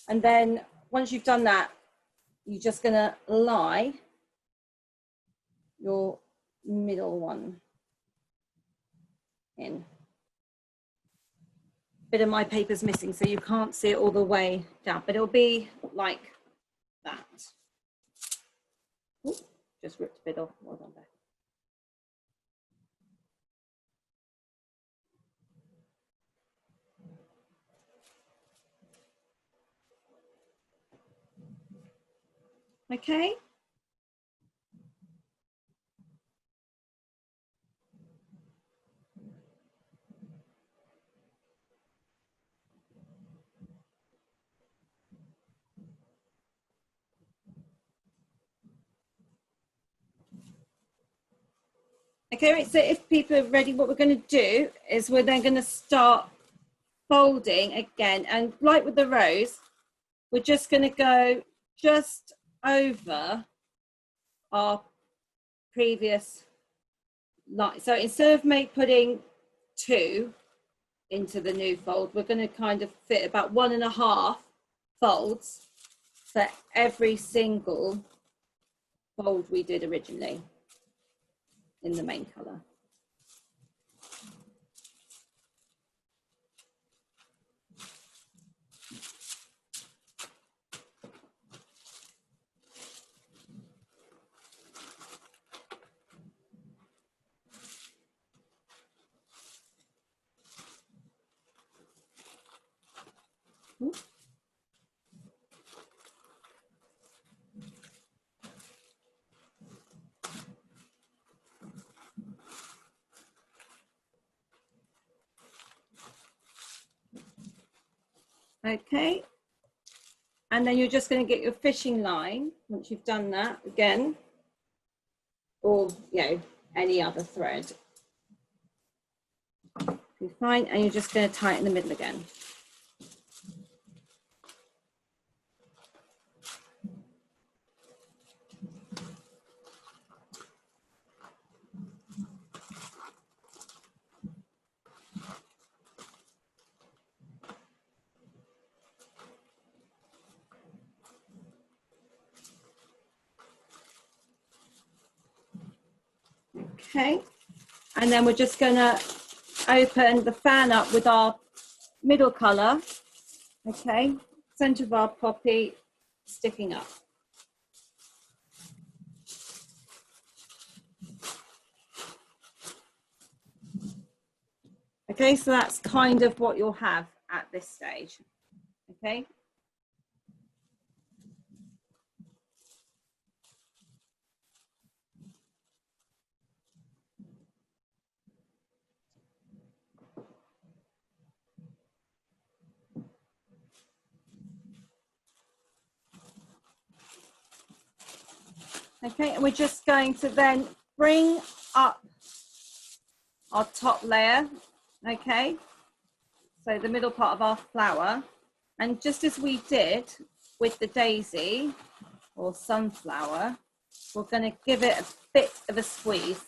And then once you've done that, you're just going to lie your middle one in. bit of my paper's missing, so you can't see it all the way down, but it'll be like that. Ooh, just ripped a bit off. Well done, Beth. Okay. Okay, right, so if people are ready, what we're going to do is we're then going to start folding again. And like with the rose, we're just going to go just over our previous line. So instead of putting 2 into the new fold, we're going to kind of fit about 1.5 folds for every single fold we did originally in the main colour. Okay, and then you're just going to get your fishing line once you've done that again, or any other thread. Be fine, and you're just going to tie it in the middle again. Okay, and then we're just going to open the fan up with our middle colour, okay, centre of our poppy sticking up. Okay, so that's kind of what you'll have at this stage, okay. Okay, and we're just going to then bring up our top layer, okay, so the middle part of our flower, and just as we did with the daisy or sunflower, we're going to give it a bit of a squeeze.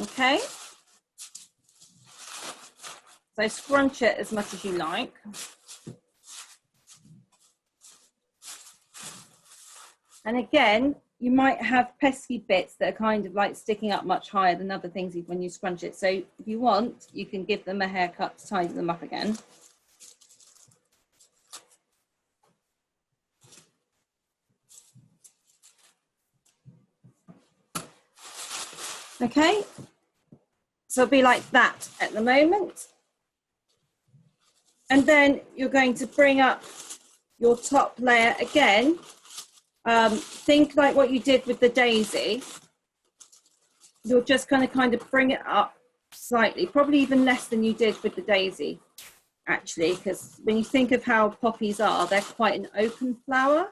Okay, so scrunch it as much as you like. And again, you might have pesky bits that are kind of like sticking up much higher than other things when you scrunch it. So if you want, you can give them a haircut to tidy them up again. Okay, so it'll be like that at the moment. And then you're going to bring up your top layer again. Think like what you did with the daisy. You're just going to kind of bring it up slightly, probably even less than you did with the daisy, actually, because when you think of how poppies are, they're quite an open flower.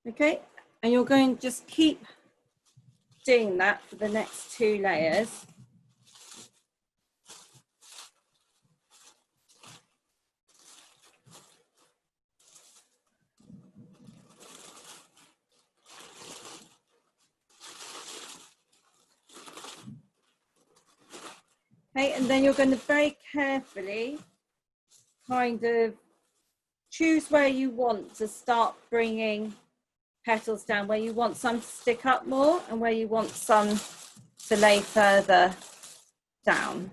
Okay, and you're going to just keep doing that for the next 2 layers. Okay, and then you're going to very carefully kind of choose where you want to start bringing petals down, where you want some to stick up more and where you want some to lay further down.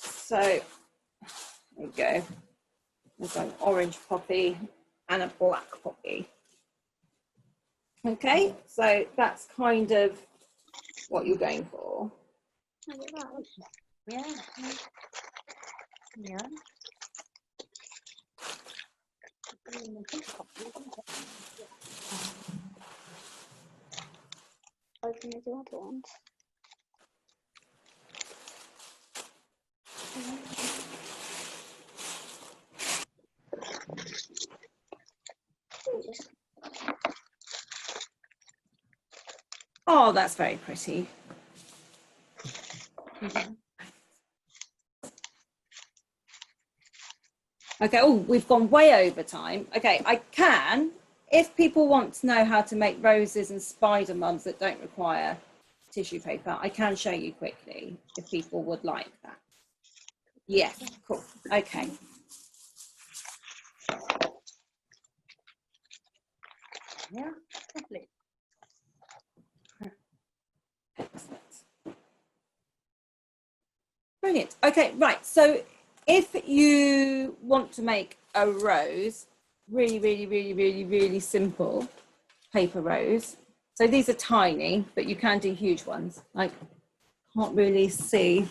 So there we go. There's an orange poppy and a black poppy. Okay, so that's kind of what you're going for. Yeah. Yeah. Open the other ones. Oh, that's very pretty. Okay, oh, we've gone way over time. Okay, I can, if people want to know how to make roses and spider mums that don't require tissue paper, I can show you quickly if people would like that. Yes, cool. Okay. Yeah, lovely. Excellent. Brilliant. Okay, right. So if you want to make a rose, really simple paper rose. So these are tiny, but you can do huge ones. Like, can't really see.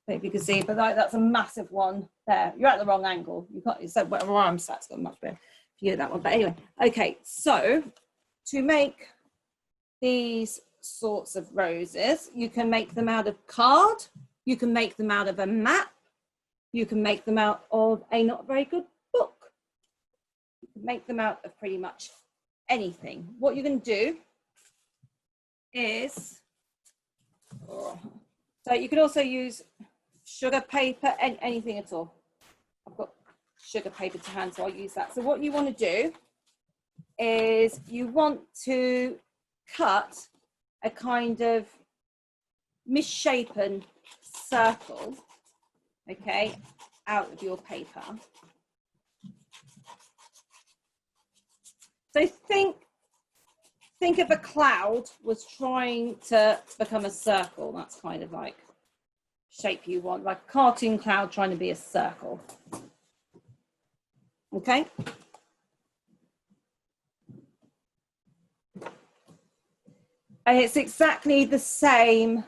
If you can see, but that's a massive one there. You're at the wrong angle. You can't. So where I'm sat, it's got much better if you get that one. But anyway, okay. So to make these sorts of roses, you can make them out of card. You can make them out of a map. You can make them out of a not very good book. You can make them out of pretty much anything. What you're going to do is, so you can also use sugar paper and anything at all. I've got sugar paper to hand, so I'll use that. So what you want to do is you want to cut a kind of misshapen circle, okay, out of your paper. So think if a cloud was trying to become a circle. That's kind of like shape you want, like a cartoon cloud trying to be a circle. Okay. And it's exactly the same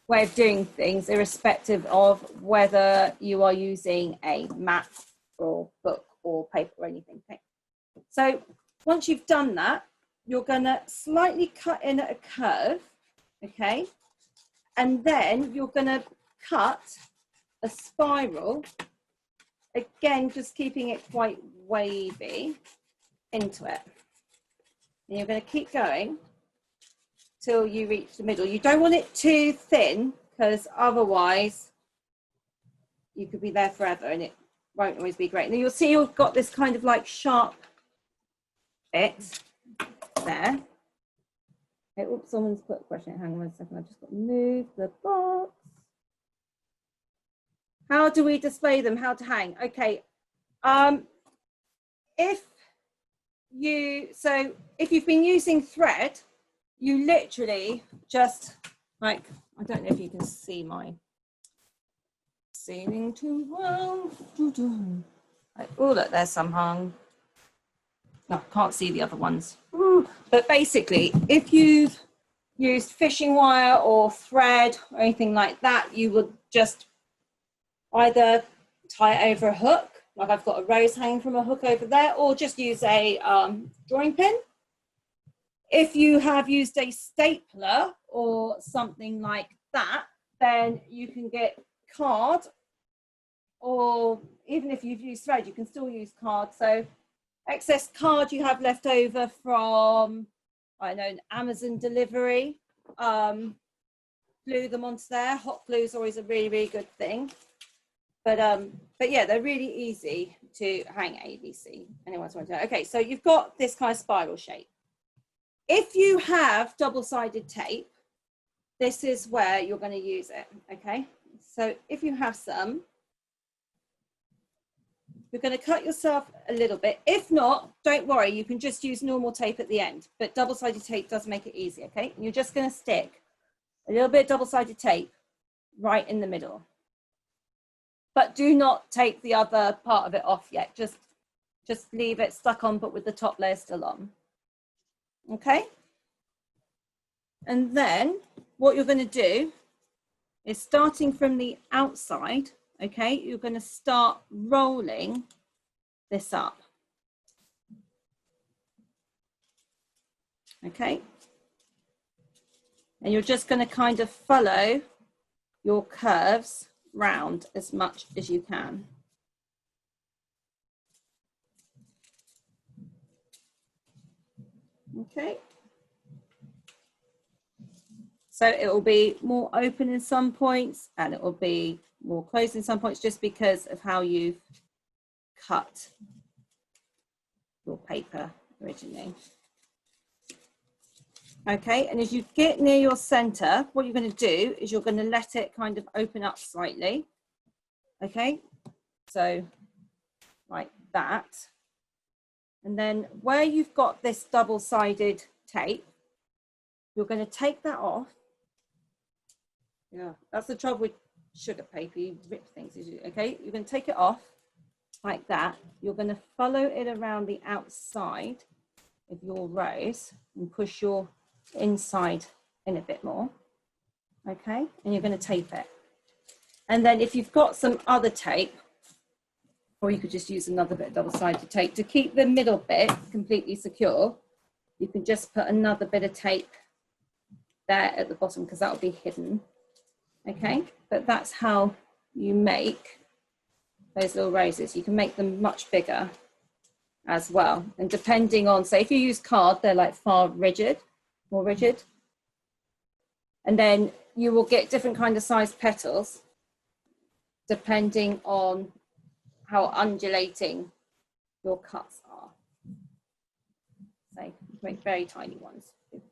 way of doing things, irrespective of whether you are using a map or book or paper or anything. Okay. So once you've done that, you're going to slightly cut in at a curve, okay? And then you're going to cut a spiral, again, just keeping it quite wavy into it. And you're going to keep going till you reach the middle. You don't want it too thin, because otherwise you could be there forever and it won't always be great. And you'll see you've got this kind of like sharp bit there. Okay, oops, someone's put a question. Hang on a second, I've just got to move the box. How do we display them? How to hang? Okay, if you've been using thread, you literally just, like, I don't know if you can see my ceiling too well. Like, oh, look, there's some hung. No, can't see the other ones. Ooh. But basically, if you've used fishing wire or thread or anything like that, you would just either tie it over a hook like I've got a rose hanging from a hook over there, or just use a drawing pin. If you have used a stapler or something like that, then you can get card, or even if you've used thread, you can still use card. So excess card you have left over from, I know, an Amazon delivery, glue them onto there. Hot glue is always a really, really good thing. But yeah, they're really easy to hang ABC. Anyone's wanting to know. Okay, so you've got this kind of spiral shape. If you have double-sided tape, this is where you're going to use it, okay? So if you have some, you're going to cut yourself a little bit. If not, don't worry, you can just use normal tape at the end, but double-sided tape does make it easy, okay? And you're just going to stick a little bit of double-sided tape right in the middle. But do not take the other part of it off yet. Just leave it stuck on, but with the top layer still on. Okay? And then what you're going to do is, starting from the outside, okay, you're going to start rolling this up. Okay? And you're just going to kind of follow your curves round as much as you can. Okay. So it will be more open in some points and it will be more closed in some points, just because of how you've cut your paper originally. Okay, and as you get near your center, what you're going to do is you're going to let it kind of open up slightly. Okay, so like that. And then where you've got this double-sided tape, you're going to take that off. Yeah, that's the trouble with sugar paper, you rip things. Okay, you're going to take it off like that. You're going to follow it around the outside of your rose and push your inside in a bit more. Okay, and you're going to tape it. And then if you've got some other tape, or you could just use another bit of double-sided tape to keep the middle bit completely secure, you can just put another bit of tape there at the bottom, because that will be hidden. Okay, but that's how you make those little roses. You can make them much bigger as well. And depending on, say if you use card, they're like far rigid, more rigid. And then you will get different kind of size petals depending on how undulating your cuts are. So you can make very tiny ones with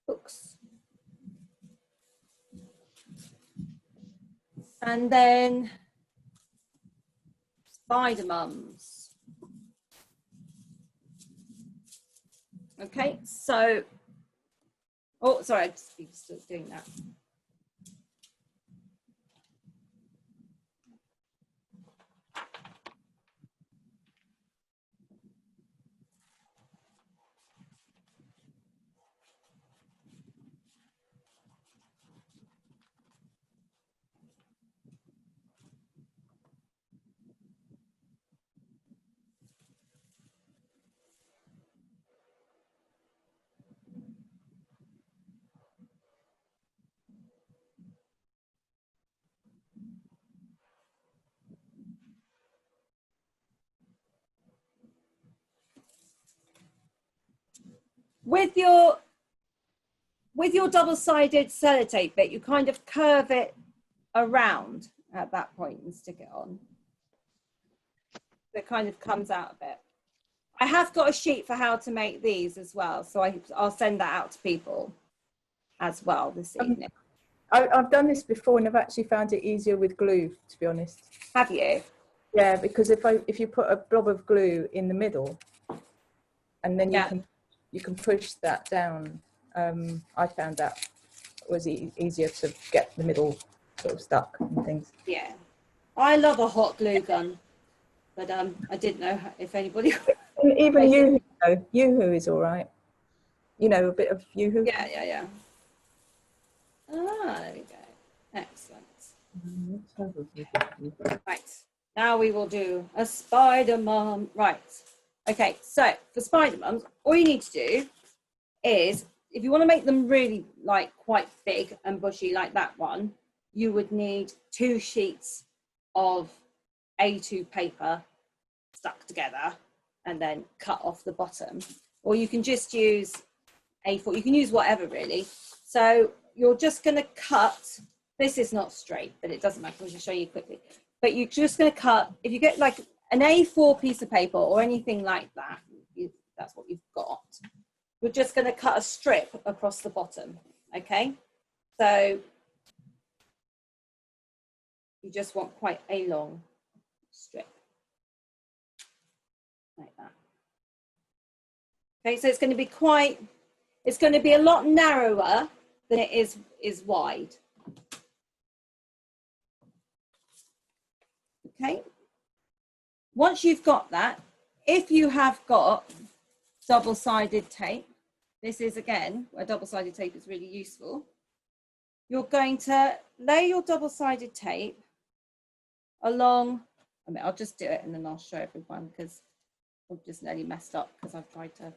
hooks. And then spider mums. Okay, so, oh, sorry, I'm still doing that. With your double-sided sellotape bit, you kind of curve it around at that point and stick it on. It kind of comes out a bit. I have got a sheet for how to make these as well, so I'll send that out to people as well this evening. I've done this before and I've actually found it easier with glue, to be honest. Have you? Yeah, because if you put a blob of glue in the middle, and then you can push that down. I found that was easier to get the middle sort of stuck and things. Yeah, I love a hot glue gun, but I didn't know if anybody. Even Yoo-hoo is all right. You know, a bit of Yoo-hoo. Yeah. Ah, there we go. Excellent. Right, Now we will do a spider mum. Right. Okay, so for spider mums, all you need to do is, if you want to make them really like quite big and bushy like that one, you would need 2 sheets of A2 paper stuck together and then cut off the bottom. Or you can just use A4, you can use whatever really. So you're just going to cut, this is not straight, but it doesn't matter, I'll just show you quickly. But you're just going to cut, if you get like an A4 piece of paper or anything like that, that's what you've got. We're just going to cut a strip across the bottom, okay? So you just want quite a long strip, like that. Okay, so it's going to be quite, it's going to be a lot narrower than it is wide. Okay, once you've got that, if you have got double-sided tape, this is again where double-sided tape is really useful. You're going to lay your double-sided tape along, I mean, I'll just do it and then I'll show everyone because I've just nearly messed up because I've tried to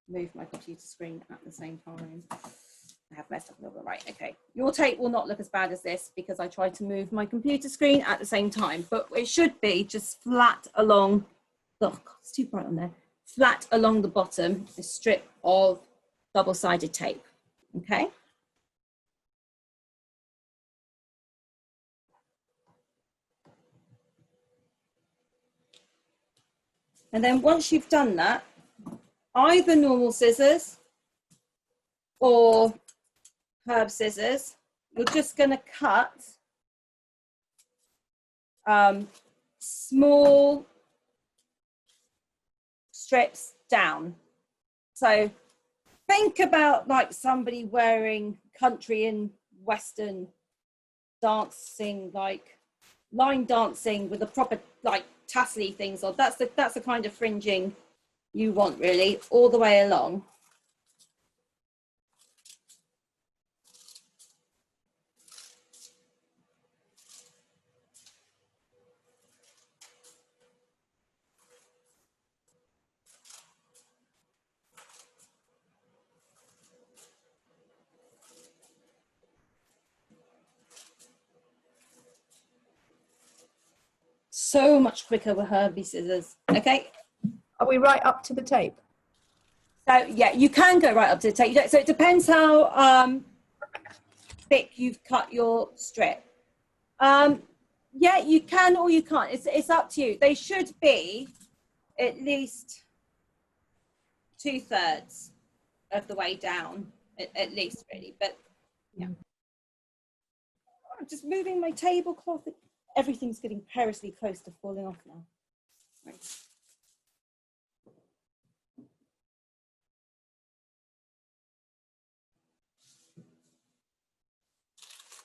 move my computer screen at the same time. I have messed up a little bit, right, okay. Your tape will not look as bad as this because I tried to move my computer screen at the same time, but it should be just flat along, oh God, it's too bright on there, flat along the bottom, a strip of double-sided tape, okay? And then once you've done that, either normal scissors or herb scissors, you're just going to cut small strips down. So think about like somebody wearing country and western dancing, like line dancing with a proper like tassely things on. That's the kind of fringing you want really all the way along. So much quicker with herby scissors. Okay. Are we right up to the tape? So yeah, you can go right up to the tape. So it depends how thick you've cut your strip. Yeah, you can or you can't. It's up to you. They should be at least 2/3 of the way down, at least really. But yeah, I'm just moving my tablecloth. Everything's getting perilously close to falling off now. Right.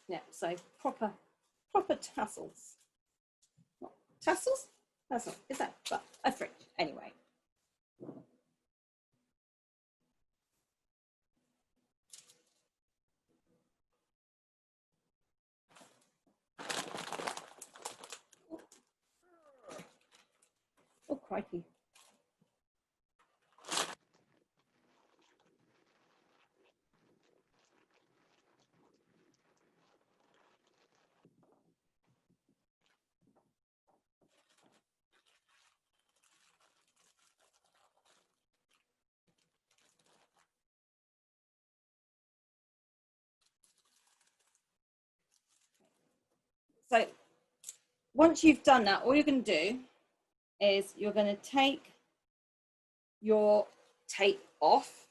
Yeah, so proper tassels. Not tassels? That's not, is that? But a fringe, anyway. Oh, crikey. So once you've done that, all you're going to do is you're going to take your tape off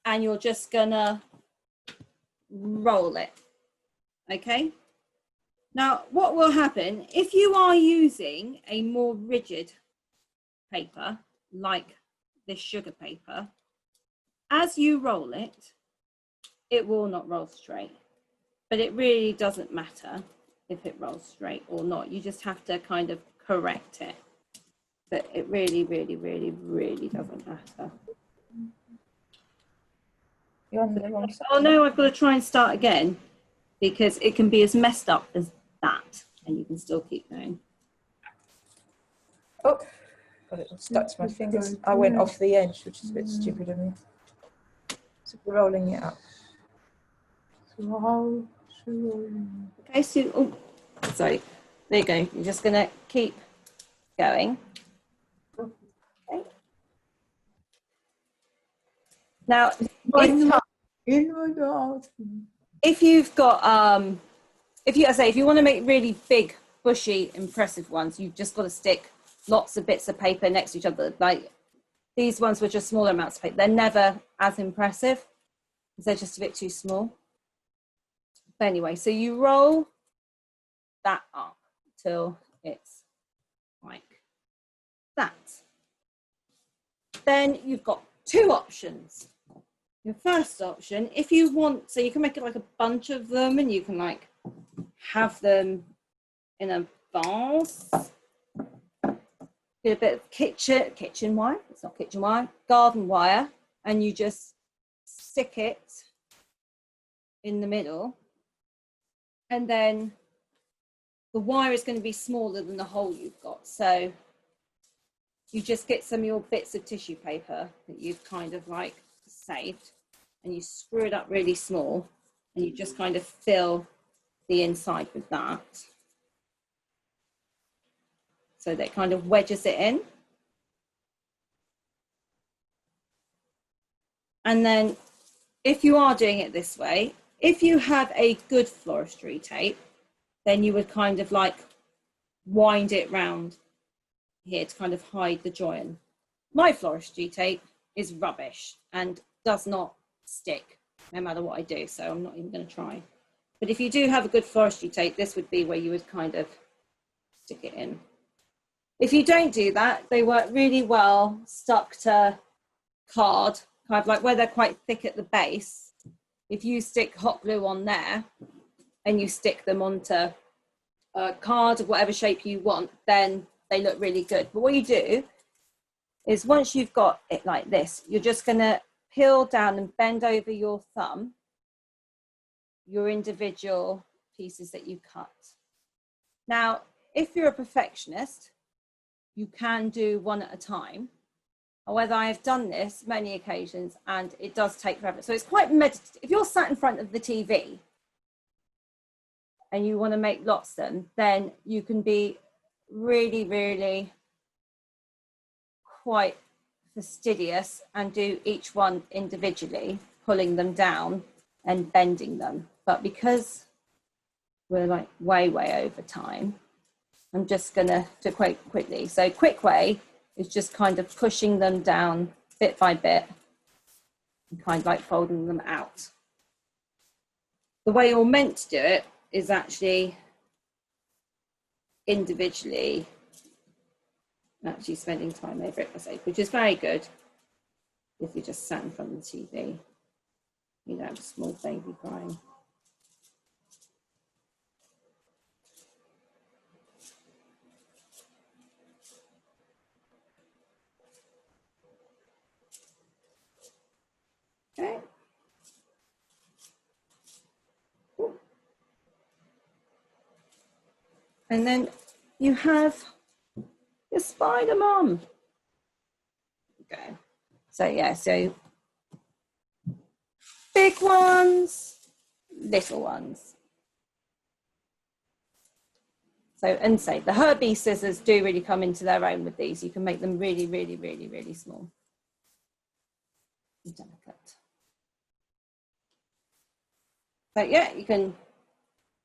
and you're just going to roll it. Okay. Now, what will happen if you are using a more rigid paper like this sugar paper, as you roll it, it will not roll straight. But it really doesn't matter if it rolls straight or not. You just have to kind of correct it. But it really, really, really, really doesn't matter. You're on the wrong side. Oh no, I've got to try and start again because it can be as messed up as that. and you can still keep going. Oh, got it stuck to my fingers. I went off the edge, which is a bit stupid of me. So rolling it up. Okay, so, oh, sorry, there you go. You're just gonna keep going. Okay. Now, if you've got, if you want to make really big, bushy, impressive ones, you've just got to stick lots of bits of paper next to each other. Like these ones were just smaller amounts of paper. They're never as impressive because they're just a bit too small. But anyway, so you roll that up till it's like that. Then you've got two options. Your first option, if you want, so you can make it like a bunch of them and you can like have them in a vase. Get a bit of kitchen wire, it's not kitchen wire, garden wire, and you just stick it in the middle. And then the wire is going to be smaller than the hole you've got. So you just get some of your bits of tissue paper that you've kind of like saved and you screw it up really small and you just kind of fill the inside with that. So that kind of wedges it in. And then if you are doing it this way, if you have a good floristry tape, then you would kind of like wind it round here to kind of hide the join. My floristry tape is rubbish and does not stick no matter what I do, so I'm not even going to try. But if you do have a good floristry tape, this would be where you would kind of stick it in. If you don't do that, they work really well stuck to card, kind of like where they're quite thick at the base. If you stick hot glue on there and you stick them onto a card of whatever shape you want, then they look really good. But what you do is once you've got it like this, you're just going to peel down and bend over your thumb your individual pieces that you cut. Now, if you're a perfectionist, you can do one at a time. However, I have done this many occasions and it does take forever. So it's quite meditative. If you're sat in front of the TV and you want to make lots of them, then you can be really, really quite fastidious and do each one individually, pulling them down and bending them. But because we're like way over time, I'm just gonna do quite quickly. So quick way is just kind of pushing them down bit by bit and kind of like folding them out. The way you're meant to do it is actually individually, actually spending time over it, I say, which is very good if you just sat in front of the TV. You don't have a small baby crying. Okay. And then you have your spider mom. Okay. So yeah, so big ones, little ones. So, and say the Herbie scissors do really come into their own with these. You can make them really, really, really, really small. Delicate. But yeah, you can,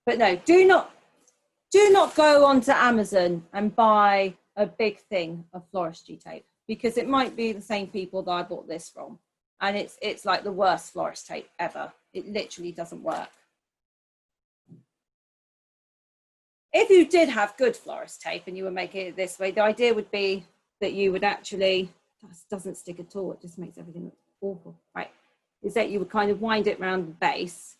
but no, do not go onto Amazon and buy a big thing of floristry tape, because it might be the same people that I bought this from. And it's like the worst florist tape ever. It literally doesn't work. If you did have good florist tape and you were making it this way, the idea would be that you would actually, this doesn't stick at all, it just makes everything look awful, right? Is that you would kind of wind it around the base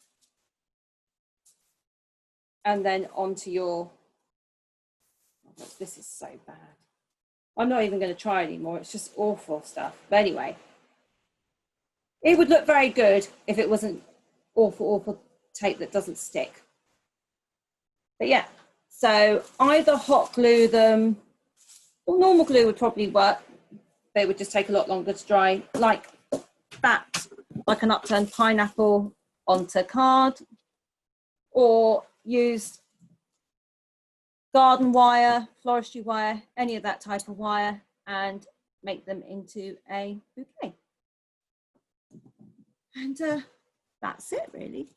and then onto your, oh, this is so bad. I'm not even going to try anymore, it's just awful stuff. But anyway, it would look very good if it wasn't awful tape that doesn't stick. But yeah, So either hot glue them, or normal glue would probably work. They would just take a lot longer to dry, like that, like an upturned pineapple onto card, or use garden wire, floristry wire, any of that type of wire, and make them into a bouquet. And that's it, really.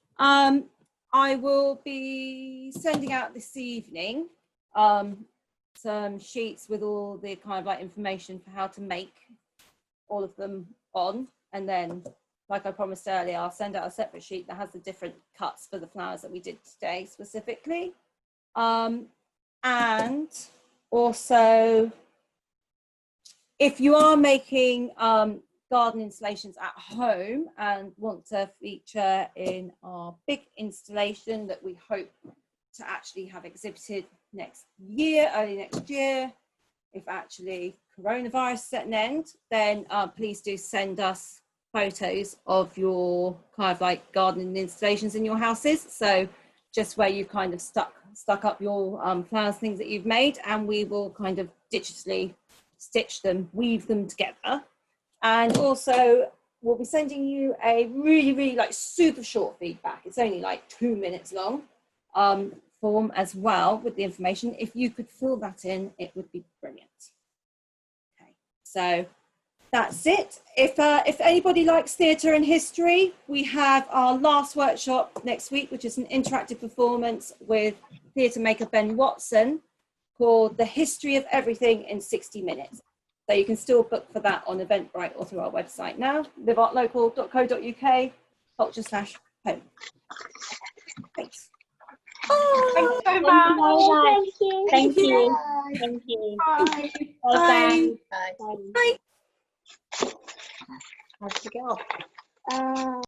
I will be sending out this evening some sheets with all the kind of like information for how to make all of them on, and then, like I promised earlier, I'll send out a separate sheet that has the different cuts for the flowers that we did today specifically. And also, if you are making garden installations at home and want to feature in our big installation that we hope to actually have exhibited next year, early next year, if actually coronavirus is at an end, then please do send us photos of your kind of like gardening installations in your houses. So just where you've kind of stuck up your flowers, things that you've made, and we will kind of digitally stitch them, weave them together. And also we'll be sending you a really like super short feedback. It's only like 2 minutes long form as well with the information. If you could fill that in, it would be brilliant. Okay, so that's it. If anybody likes theatre and history, we have our last workshop next week, which is an interactive performance with theatre maker Ben Watson called The History of Everything in 60 Minutes. So you can still book for that on Eventbrite or through our website now, liveartlocal.co.uk, culture/home. Thanks. Thanks so much. Thank you. Thank you. Bye. Bye. Bye. Bye. How to get off?